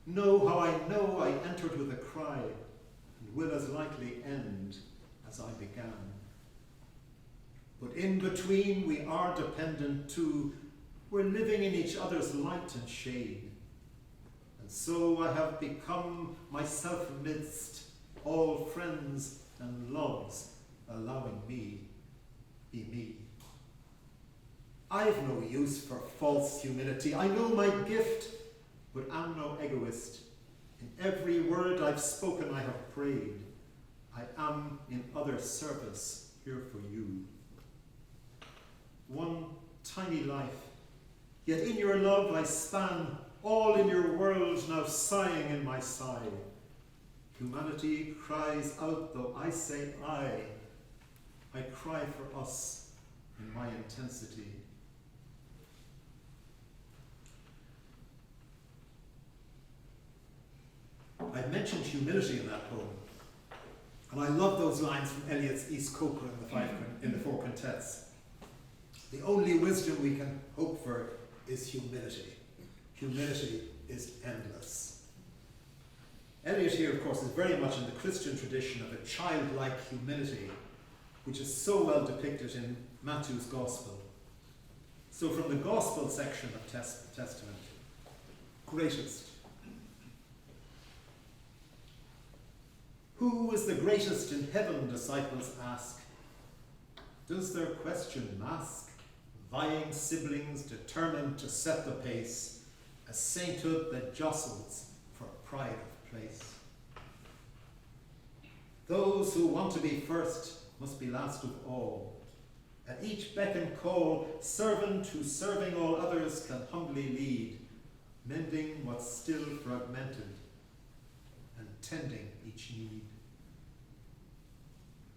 Know how I know I entered with a cry, and will as likely end as I began. But in between we are dependent too. We're living in each other's light and shade. And so I have become myself amidst all friends and loves, allowing me be me. I've no use for false humility. I know my gift, but am no egoist. In every word I've spoken, I have prayed. I am in other service here for you. One tiny life, yet in your love I span, all in your world now sighing in my sigh. Humanity cries out, though I say I cry for us in my intensity. I mentioned humility in that poem, and I love those lines from Eliot's East Coker in the Four Quintets. The only wisdom we can hope for is humility. Humility is endless. Eliot here, of course, is very much in the Christian tradition of a childlike humility, which is so well depicted in Matthew's Gospel. So from the Gospel section of Testament, greatest. Who is the greatest in heaven, disciples ask? Does their question mask vying siblings determined to set the pace, a sainthood that jostles for pride of place? Those who want to be first must be last of all. At each beck and call, servant who serving all others can humbly lead, mending what's still fragmented and tending each need.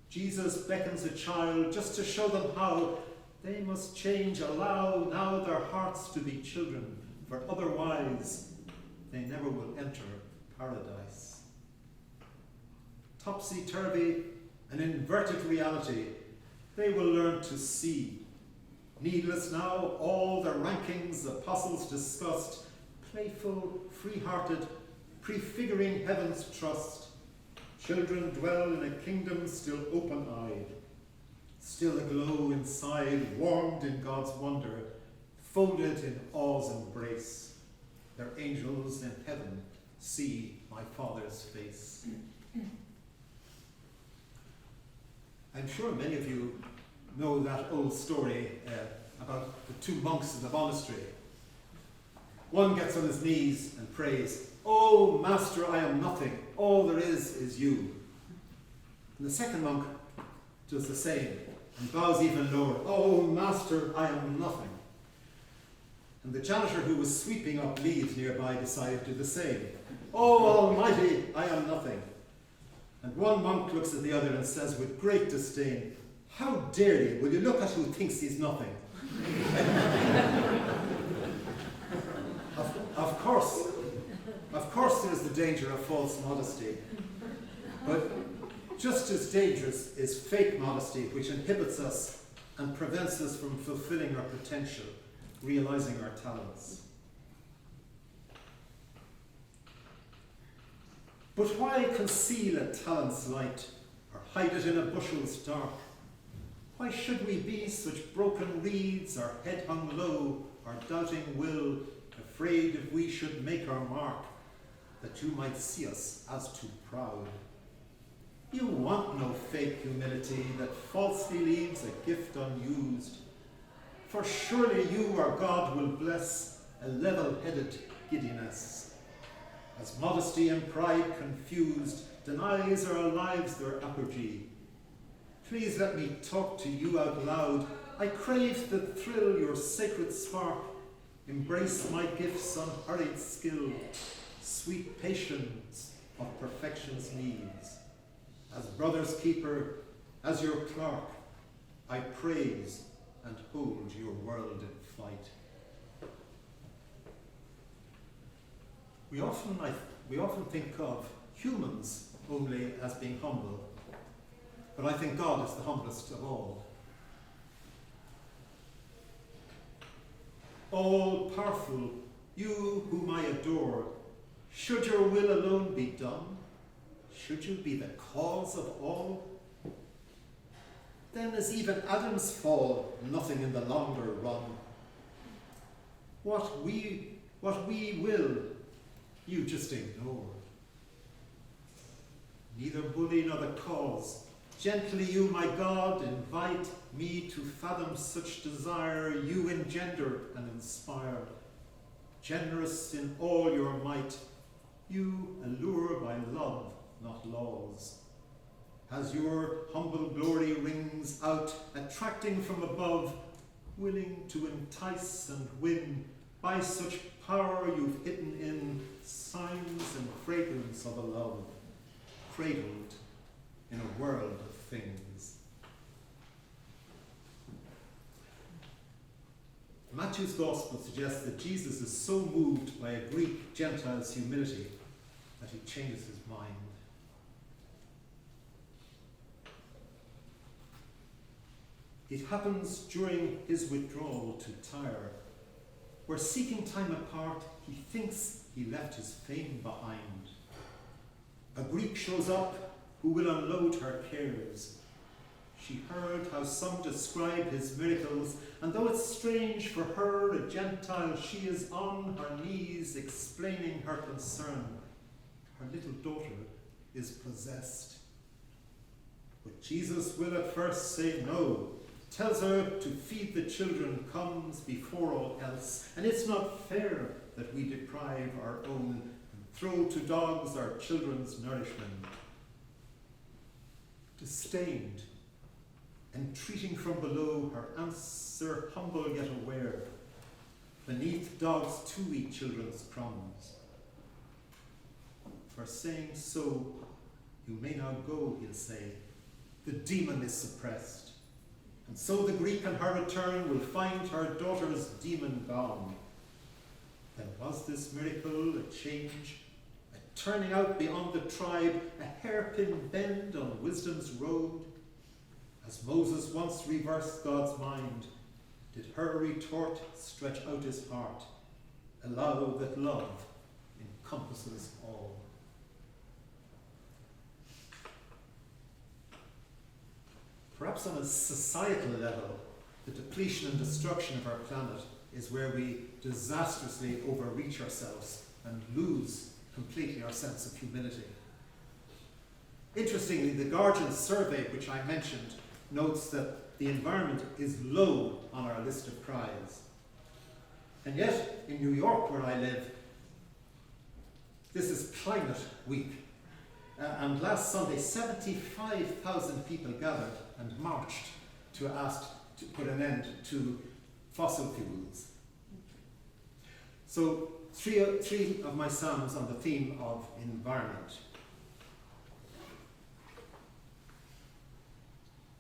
Jesus beckons a child just to show them how they must change, allow now their hearts to be children, for otherwise they never will enter paradise. Topsy-turvy, an inverted reality, they will learn to see. Needless now, all the rankings the apostles discussed, playful, free-hearted, prefiguring heaven's trust, children dwell in a kingdom still open-eyed, still aglow inside, warmed in God's wonder, folded in awes embrace. Their angels in heaven see my Father's face. I'm sure many of you know that old story about the two monks in the monastery. One gets on his knees and prays, "Oh, Master, I am nothing. All there is you." And the second monk does the same and bows even lower. "Oh, Master, I am nothing." And the janitor who was sweeping up leaves nearby decided to do the same. "Oh, Almighty, I am nothing." And one monk looks at the other and says with great disdain, "How dare you? Will you look at who thinks he's nothing?" Of course there is the danger of false modesty. But just as dangerous is fake modesty, which inhibits us and prevents us from fulfilling our potential, realizing our talents. But why conceal a talent's light or hide it in a bushel's dark? Why should we be such broken reeds, our head hung low, our doubting will, afraid if we should make our mark, that you might see us as too proud? You want no fake humility that falsely leaves a gift unused. For surely you, our God, will bless a level-headed giddiness. As modesty and pride confused denies our lives their apogee. Please let me talk to you out loud. I crave the thrill, your sacred spark. Embrace my gifts, unhurried skill, sweet patience of perfection's needs. As brother's keeper, as your clerk, I praise and hold your world in flight. We often think of humans only as being humble, but I think God is the humblest of all. All powerful, you whom I adore, should your will alone be done? Should you be the cause of all? Then is even Adam's fall nothing in the longer run. What we will, you just ignore. Neither bully nor the cause. Gently you, my God, invite me to fathom such desire you engender and inspire. Generous in all your might, you allure by love, not laws. As your humble glory rings out, attracting from above, willing to entice and win, by such power you've hidden in signs and fragrance of a love, cradled in a world of things. Matthew's Gospel suggests that Jesus is so moved by a Greek Gentile's humility that he changes his mind. It happens during his withdrawal to Tyre, where seeking time apart, he thinks he left his fame behind. A Greek shows up who will unload her cares. She heard how some describe his miracles, and though it's strange for her, a Gentile, she is on her knees explaining her concern. Her little daughter is possessed. But Jesus will at first say no, tells her to feed the children comes before all else, and it's not fair that we deprive our own and throw to dogs our children's nourishment. Disdained, entreating from below, her answer humble yet aware. Beneath dogs too eat children's crumbs. For saying so, you may now go, he'll say. The demon is suppressed. And so the Greek on her return will find her daughter's demon gone. Then was this miracle a change, a turning out beyond the tribe, a hairpin bend on wisdom's road? As Moses once reversed God's mind, did her retort stretch out his heart? allow that love encompasses all. Perhaps on a societal level, the depletion and destruction of our planet is where we disastrously overreach ourselves and lose completely our sense of humility. Interestingly, the Guardian survey, which I mentioned, notes that the environment is low on our list of cries. And yet, in New York, where I live, this is Climate Week. And last Sunday, 75,000 people gathered and marched to ask to put an end to fossil fuels. So, three of my psalms on the theme of environment.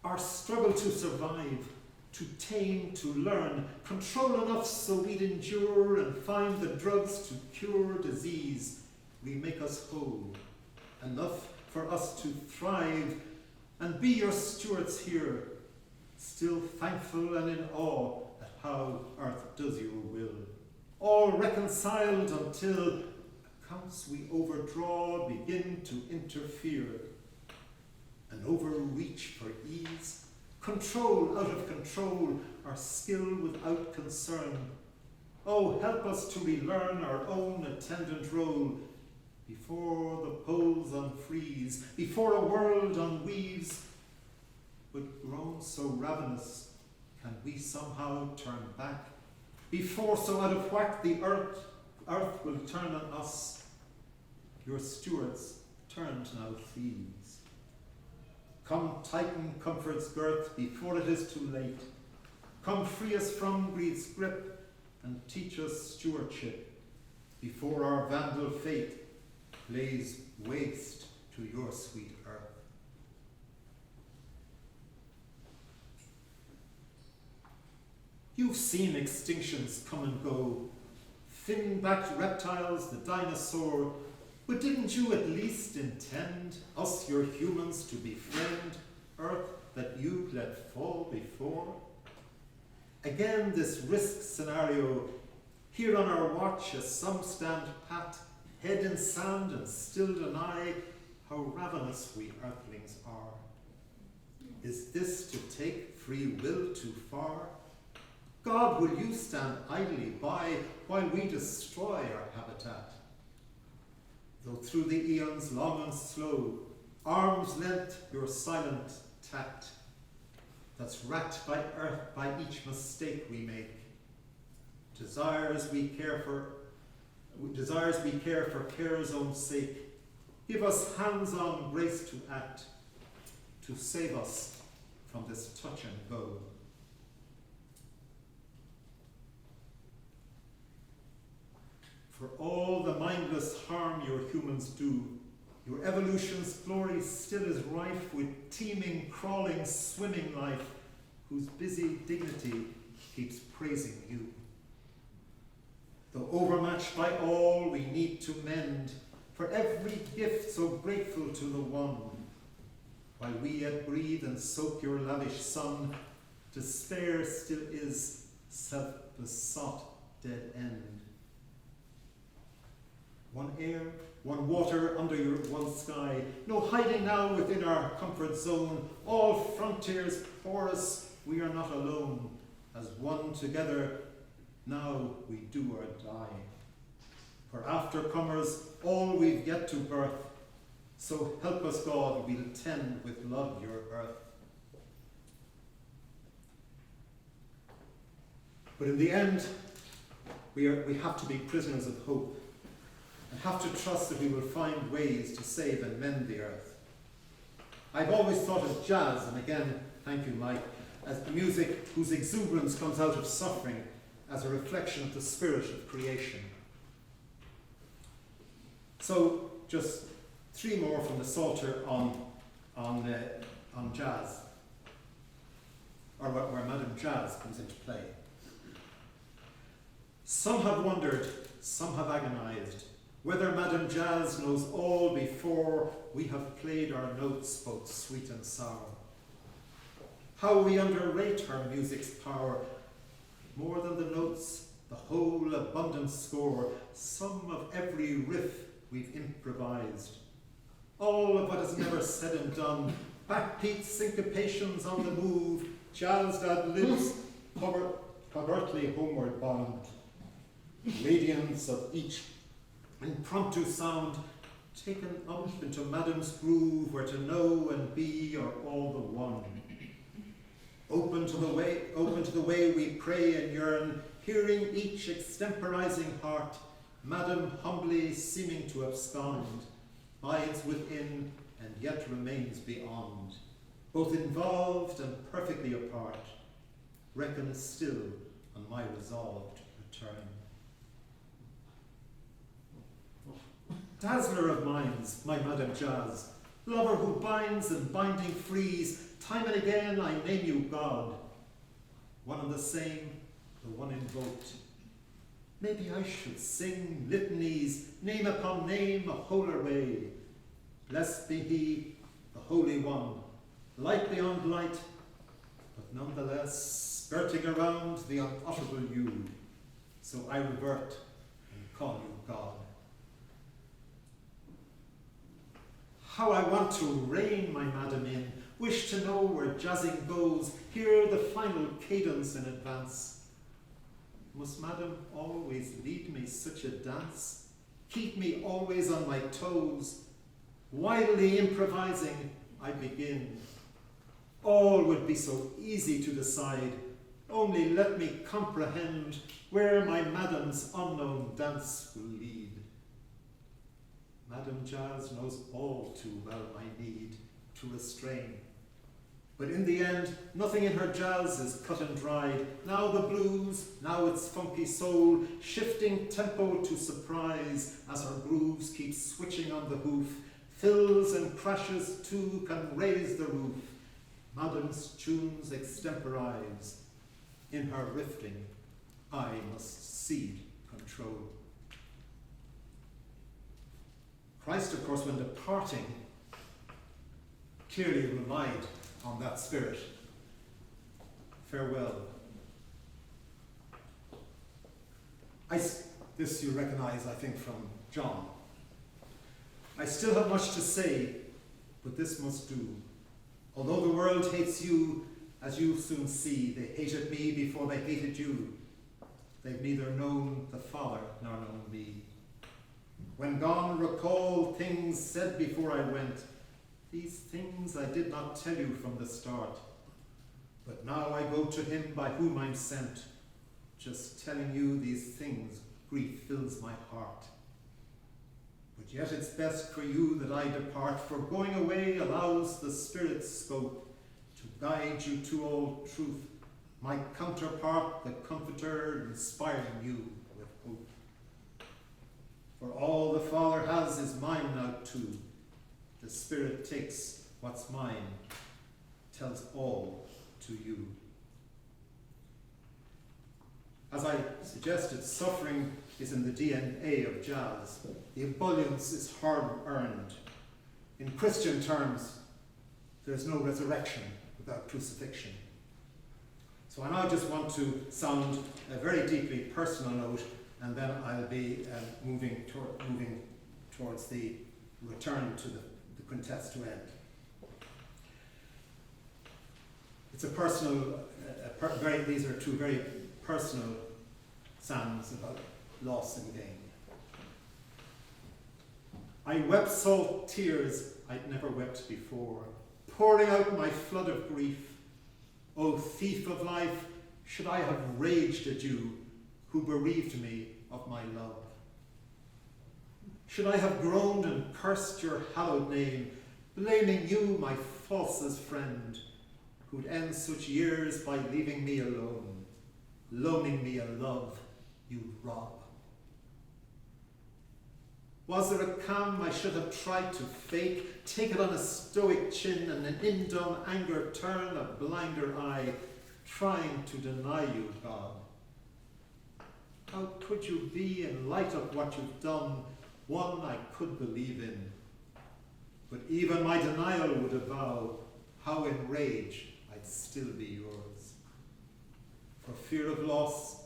Our struggle to survive, to tame, to learn, control enough so we'd endure and find the drugs to cure disease, remake us whole, enough for us to thrive and be your stewards here, still thankful and in awe at how earth does your will. All reconciled until accounts we overdraw begin to interfere, and overreach for ease, control out of control, our skill without concern. Oh, help us to relearn our own attendant role before the poles unfreeze, before a world unweaves. But grown so ravenous, can we somehow turn back? Before so out of whack the earth will turn on us. Your stewards turned now thieves. Come tighten comfort's girth before it is too late. Come free us from greed's grip and teach us stewardship before our vandal fate lays waste to your sweet earth. You've seen extinctions come and go, fin-backed reptiles, the dinosaur, but didn't you at least intend us, your humans, to befriend earth that you let fall before? Again, this risk scenario, here on our watch as some stand pat, head in sand and still deny how ravenous we earthlings are. Is this to take free will too far? God, will you stand idly by while we destroy our habitat? Though through the eons long and slow, arm's length your silent tact, that's racked by earth by each mistake we make. Desires we care for care's own sake. Give us hands-on grace to act, to save us from this touch and go. For all the mindless harm your humans do, your evolution's glory still is rife with teeming, crawling, swimming life, whose busy dignity keeps praising you. Though overmatched by all we need to mend, for every gift so grateful to the one, while we yet breathe and soak your lavish sun, despair still is self-besought dead end. One air, one water under your one sky, no hiding now within our comfort zone, all frontiers porous, we are not alone, as one together, now we do or die. For aftercomers, all we've yet to birth, so help us God, we'll tend with love your earth. But in the end, we have to be prisoners of hope, and have to trust that we will find ways to save and mend the earth. I've always thought of jazz, and again, thank you, Mike, as the music whose exuberance comes out of suffering, as a reflection of the spirit of creation. So, just three more from the Psalter on jazz, or where Madame Jazz comes into play. Some have wondered, some have agonized, whether Madame Jazz knows all before we have played our notes both sweet and sour. How we underrate her music's power, more than the notes the whole abundant score, some of every riff we've improvised. All of what is never said and done, backbeat syncopations on the move, jazz that lives covertly homeward bound. Radiance of each impromptu sound, taken up into Madam's groove, where to know and be are all the one. Open to the way we pray and yearn, hearing each extemporizing heart, Madam humbly seeming to abscond, bides within and yet remains beyond, both involved and perfectly apart, reckons still on my resolved return. Dazzler of minds, my Madam Jazz, lover who binds and binding frees, time and again I name you God. One and the same, the one invoked. Maybe I should sing litanies, name upon name a whole array. Blessed be he, the Holy One, light beyond light, but nonetheless skirting around the unutterable you. So I revert and call you God. How I want to rein my Madam in, wish to know where jazzing goes, hear the final cadence in advance. Must Madam always lead me such a dance, keep me always on my toes? Wildly improvising, I begin. All would be so easy to decide, only let me comprehend where my Madam's unknown dance will lead. Madam Jazz knows all too well my need to restrain. But in the end, nothing in her jazz is cut and dried. Now the blues, now its funky soul, shifting tempo to surprise as her grooves keep switching on the hoof, fills and crashes too can raise the roof. Madam's tunes extemporize. In her rifting, I must cede control. Christ, of course, when departing, clearly relied on that spirit. Farewell. This you recognize, I think, from John. I still have much to say, but this must do. Although the world hates you, as you soon see, they hated me before they hated you. They've neither known the Father nor known me. When gone, recall things said before I went. These things I did not tell you from the start. But now I go to him by whom I'm sent. Just telling you these things, grief fills my heart. But yet it's best for you that I depart, for going away allows the Spirit's scope to guide you to all truth, my counterpart, the Comforter, inspiring you with hope. For all the Father has is mine now too. The Spirit takes what's mine, tells all to you. As I suggested, suffering is in the DNA of jazz. The ebullience is hard-earned. In Christian terms, there's no resurrection without crucifixion. So I now just want to sound a very deeply personal note, and then I'll be moving towards the return to the quintets to end. It's a personal, these are two very personal psalms about loss and gain. I wept salt tears I'd never wept before, pouring out my flood of grief. O thief of life, should I have raged at you who bereaved me of my love? Should I have groaned and cursed your hallowed name, blaming you, my falsest friend, who'd end such years by leaving me alone, loaning me a love you rob? Was there a calm I should have tried to fake, take it on a stoic chin, and in indumb anger turn a blinder eye, trying to deny you, God? How could you be, in light of what you've done, one I could believe in? But even my denial would avow how in rage I'd still be yours. For fear of loss,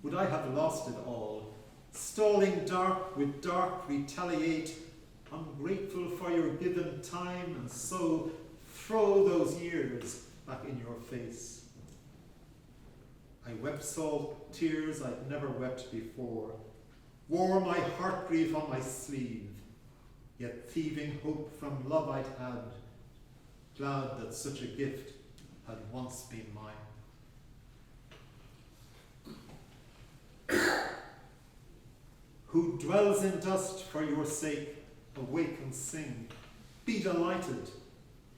would I have lost it all? Stalling dark with dark retaliate, ungrateful for your given time, and so throw those years back in your face. I wept salt tears I'd never wept before, wore my heart grief on my sleeve, yet thieving hope from love I'd had, glad that such a gift had once been mine. Who dwells in dust for your sake, awake and sing. Be delighted.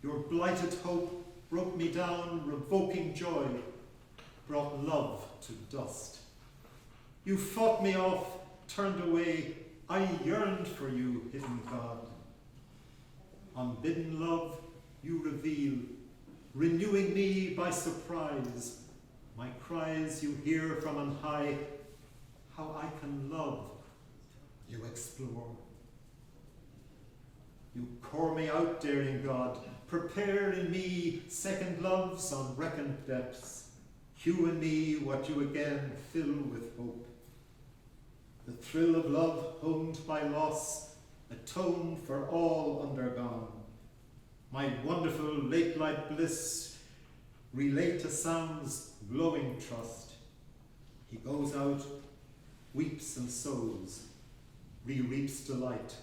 Your blighted hope broke me down, revoking joy, brought love to dust. You fought me off, turned away. I yearned for you, hidden God. Unbidden love you reveal, renewing me by surprise. My cries you hear from on high. How I can love, you explore. You pour me out, daring God. Prepare in me second loves on reckoned depths. Hew in me what you again fill with hope. The thrill of love honed by loss, atone for all undergone. My wonderful late light bliss relate to sounds glowing trust. He goes out, weeps and sows, re-reaps delight,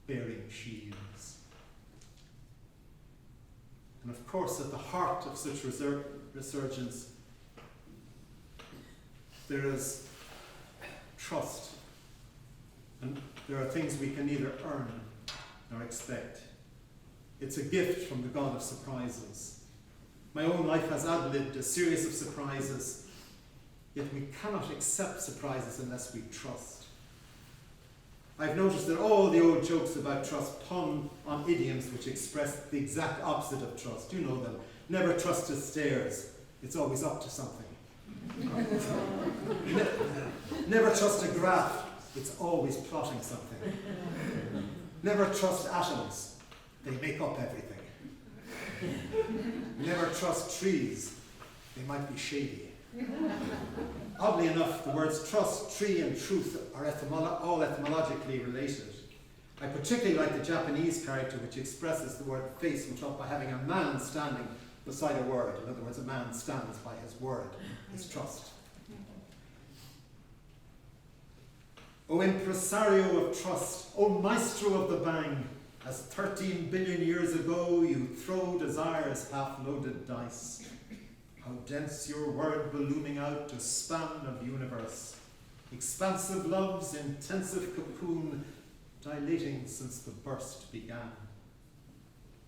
bearing sheaves. And of course, at the heart of such resurgence, there is trust. And there are things we can neither earn nor expect. It's a gift from the God of surprises. My own life has ad-libbed a series of surprises, yet we cannot accept surprises unless we trust. I've noticed that all the old jokes about trust pun on idioms which express the exact opposite of trust. You know them. Never trust the stairs. It's always up to something. Never trust a graph. It's always plotting something. Never trust atoms. They make up everything. Never trust trees. They might be shady. Oddly enough, the words trust, tree, and truth are all etymologically related. I particularly like the Japanese character which expresses the word face and up by having a man standing beside a word. In other words, a man stands by his word, his trust. O impresario of trust, O maestro of the bang, as 13 billion years ago you throw desire's half-loaded dice. How dense your word ballooning out to span of universe. Expansive love's intensive cocoon, dilating since the burst began.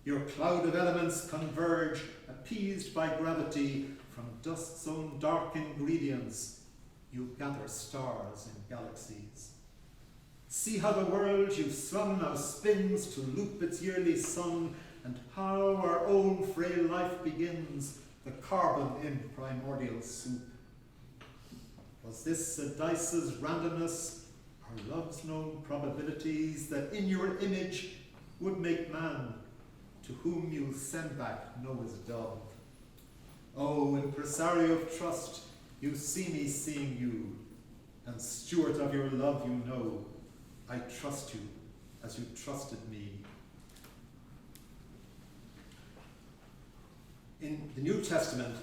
Your cloud of elements converge, appeased by gravity, from dust's own dark ingredients, you gather stars in galaxies. See how the world you've slung now spins to loop its yearly sun, and how our own frail life begins, the carbon in primordial soup. Was this a dice's randomness, or love's known probabilities that in your image would make man, to whom you'll send back Noah's dove? Oh, impresario of trust, you see me seeing you, and steward of your love you know, I trust you as you trusted me. In the New Testament,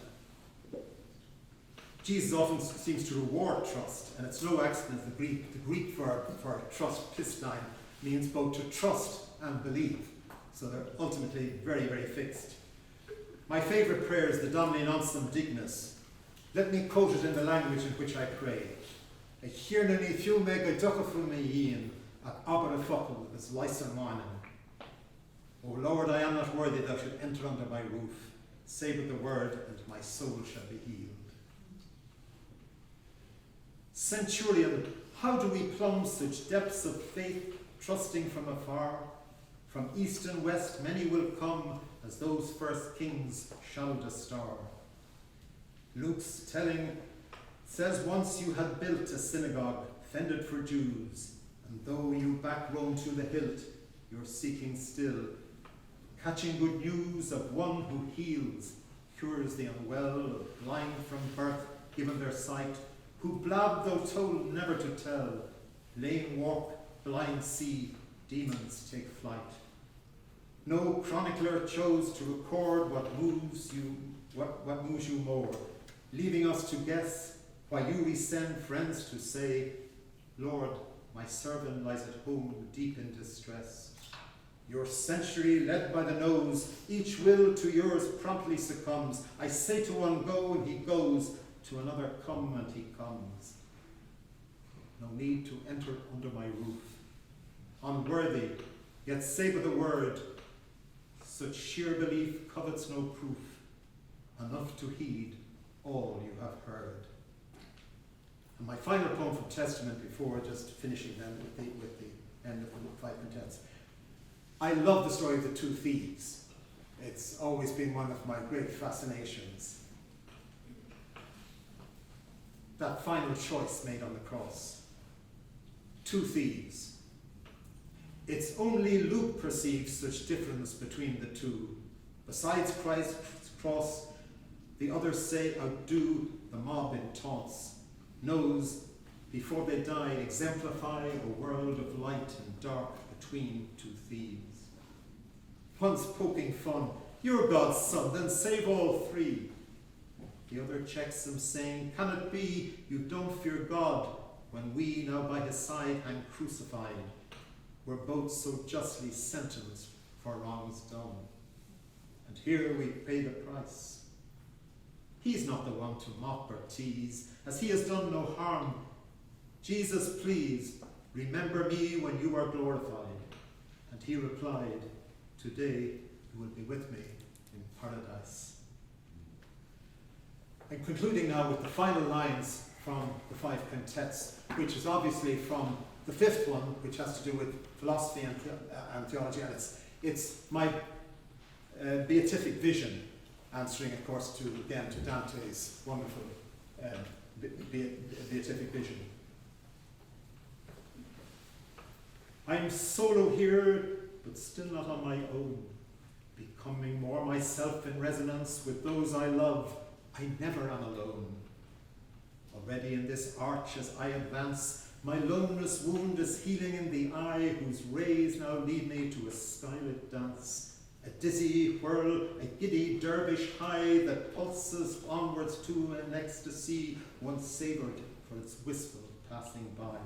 Jesus often seems to reward trust, and it's no accident the Greek for trust, pistin, means both to trust and believe. So they're ultimately very, very fixed. My favourite prayer is the Domine Onsum Dignus. Let me quote it in the language in which I pray. Et hirnani fiume gaducafume yin, at abra focal as lysa manem. O Lord, I am not worthy thou should enter under my roof. Say but the word, and my soul shall be healed. Centurion, how do we plumb such depths of faith, trusting from afar? From east and west many will come, as those first kings shalled a star. Luke's telling says once you had built a synagogue, fended for Jews, and though you back Rome to the hilt, you're seeking still, catching good news of one who heals, cures the unwell, blind from birth, given their sight, who blab though told never to tell, lame walk, blind see, demons take flight. No chronicler chose to record what moves you more, leaving us to guess, while you we send friends to say, Lord, my servant lies at home deep in distress. Your century led by the nose, each will to yours promptly succumbs. I say to one, go, and he goes, to another, come, and he comes. No need to enter under my roof. Unworthy, yet say but the word. Such sheer belief covets no proof, enough to heed all you have heard. And my final poem from Testament, before just finishing then with the end of the Five Quintets. I love the story of the two thieves. It's always been one of my great fascinations. That final choice made on the cross. Two thieves. It's only Luke perceives such difference between the two. Besides Christ's cross, the others say outdo the mob in taunts. Knows, before they die, exemplify a world of light and dark between two thieves. One's poking fun, you're God's son, then save all three. The other checks him, saying, can it be you don't fear God when we, now by his side, hang crucified? We're both so justly sentenced for wrongs done. And here we pay the price. He's not the one to mock or tease, as he has done no harm. Jesus, please, remember me when you are glorified. And he replied, today you will be with me in paradise. I'm concluding now with the final lines from the Five Quintets, which is obviously from the fifth one, which has to do with philosophy and theology, and it's my beatific vision, answering, of course, to Dante's wonderful beatific vision. I'm solo here, but still not on my own, becoming more myself in resonance with those I love. I never am alone. Already in this arch as I advance, my loneliness wound is healing in the eye, whose rays now lead me to a skylit dance. A dizzy whirl, a giddy dervish high that pulses onwards to an ecstasy once savoured for its wistful passing by.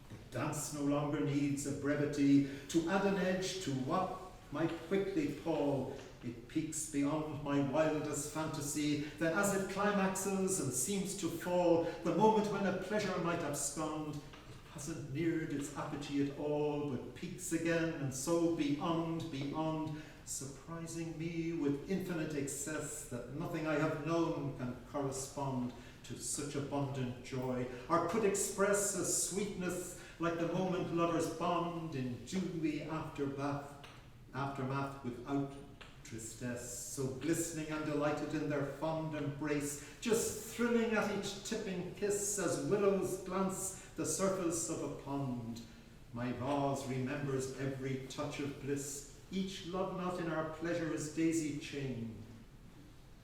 The dance no longer needs a brevity to add an edge to what might quickly pall. It peaks beyond my wildest fantasy, then as it climaxes and seems to fall, the moment when a pleasure might abscond, it hasn't neared its apogee at all, but peaks again, and so beyond, surprising me with infinite excess that nothing I have known can correspond to such abundant joy, or could express a sweetness like the moment lovers bond in dewy aftermath without tristesse, so glistening and delighted in their fond embrace, just thrilling at each tipping kiss as willows glance the surface of a pond. My vase remembers every touch of bliss, each love knot in our pleasure is daisy chained.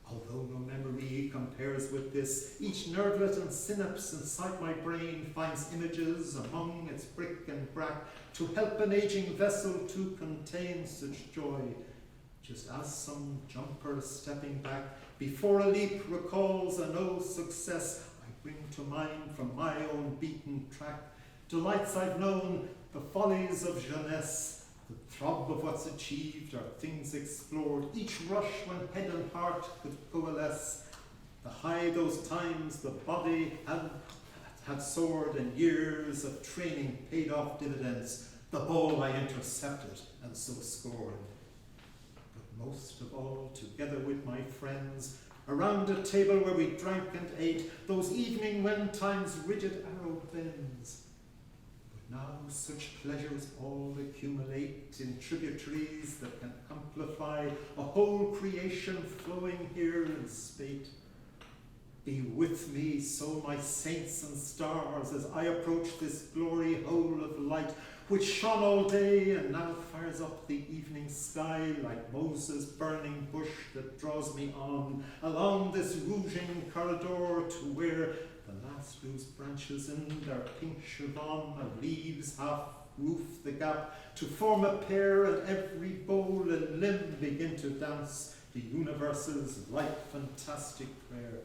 Although no memory compares with this, each nervelet and synapse inside my brain finds images among its brick and brack to help an aging vessel to contain such joy. Just as some jumper stepping back before a leap recalls an old success, I bring to mind from my own beaten track delights I've known, the follies of jeunesse, the throb of what's achieved or things explored, each rush when head and heart could coalesce, the high those times the body had soared and years of training paid off dividends, the ball I intercepted and so scored. Most of all, together with my friends, around a table where we drank and ate, those evening when time's rigid arrow bends. But now such pleasures all accumulate in tributaries that can amplify a whole creation flowing here in spate. Be with me, so my saints and stars, as I approach this glory hole of light, which shone all day and now fires up the evening sky like Moses' burning bush that draws me on along this rouging corridor to where The last loose branches in their pink chiffon of leaves half roof the gap to form a pair, and every bole and limb begin to dance the universe's light fantastic prayer.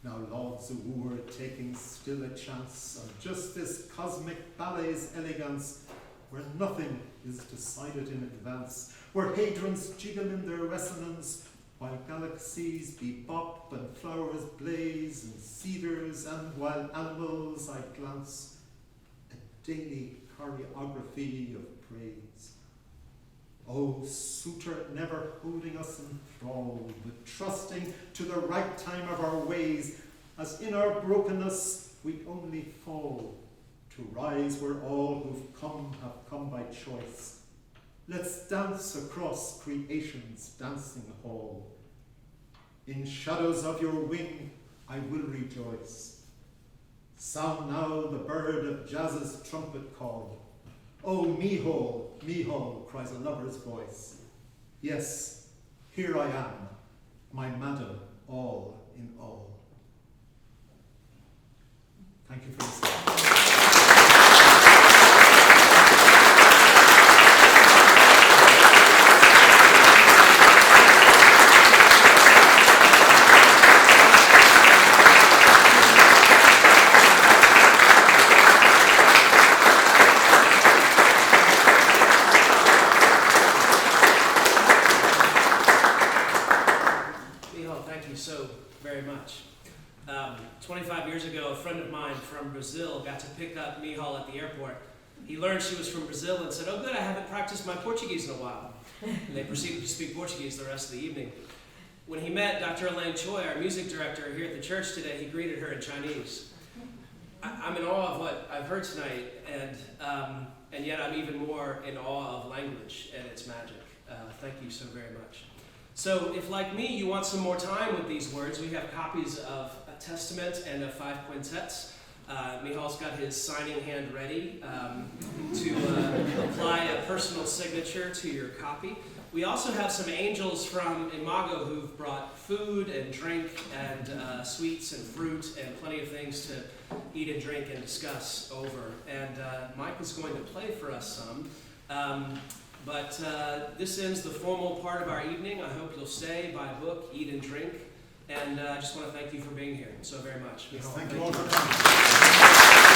Now lauds a wooer taking still a chance of just this cosmic ballet's elegance, where nothing is decided in advance, where hadrons jiggle in their resonance, while galaxies bebop and flowers blaze and cedars, and while animals I glance, a daily choreography of praise. O suitor never holding us in thrall, but trusting to the right time of our ways, as in our brokenness we only fall, to rise where all who've come have come by choice. Let's dance across creation's dancing hall. In shadows of your wing I will rejoice. Sound now the bird of jazz's trumpet call. Oh, Micheal, Micheal, cries a lover's voice. Yes, here I am, my madam, all in all. Thank you for listening. So very much. 25 years ago, a friend of mine from Brazil got to pick up Micheal at the airport. He learned she was from Brazil and said, "Oh good, I haven't practiced my Portuguese in a while." And they proceeded to speak Portuguese the rest of the evening. When he met Dr. Elaine Choi, our music director here at the church today, he greeted her in Chinese. I'm in awe of what I've heard tonight, and yet I'm even more in awe of language and its magic. Thank you so very much. So if, like me, you want some more time with these words, we have copies of a Testament and of Five Quintets. Micheal's got his signing hand ready to apply a personal signature to your copy. We also have some angels from Imago who've brought food and drink and sweets and fruit and plenty of things to eat and drink and discuss over. And Mike is going to play for us some. But this ends the formal part of our evening. I hope you'll stay, buy a book, eat and drink. And I just want to thank you for being here so very much. Yes, Micheal, thank you all for coming.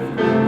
Thank you.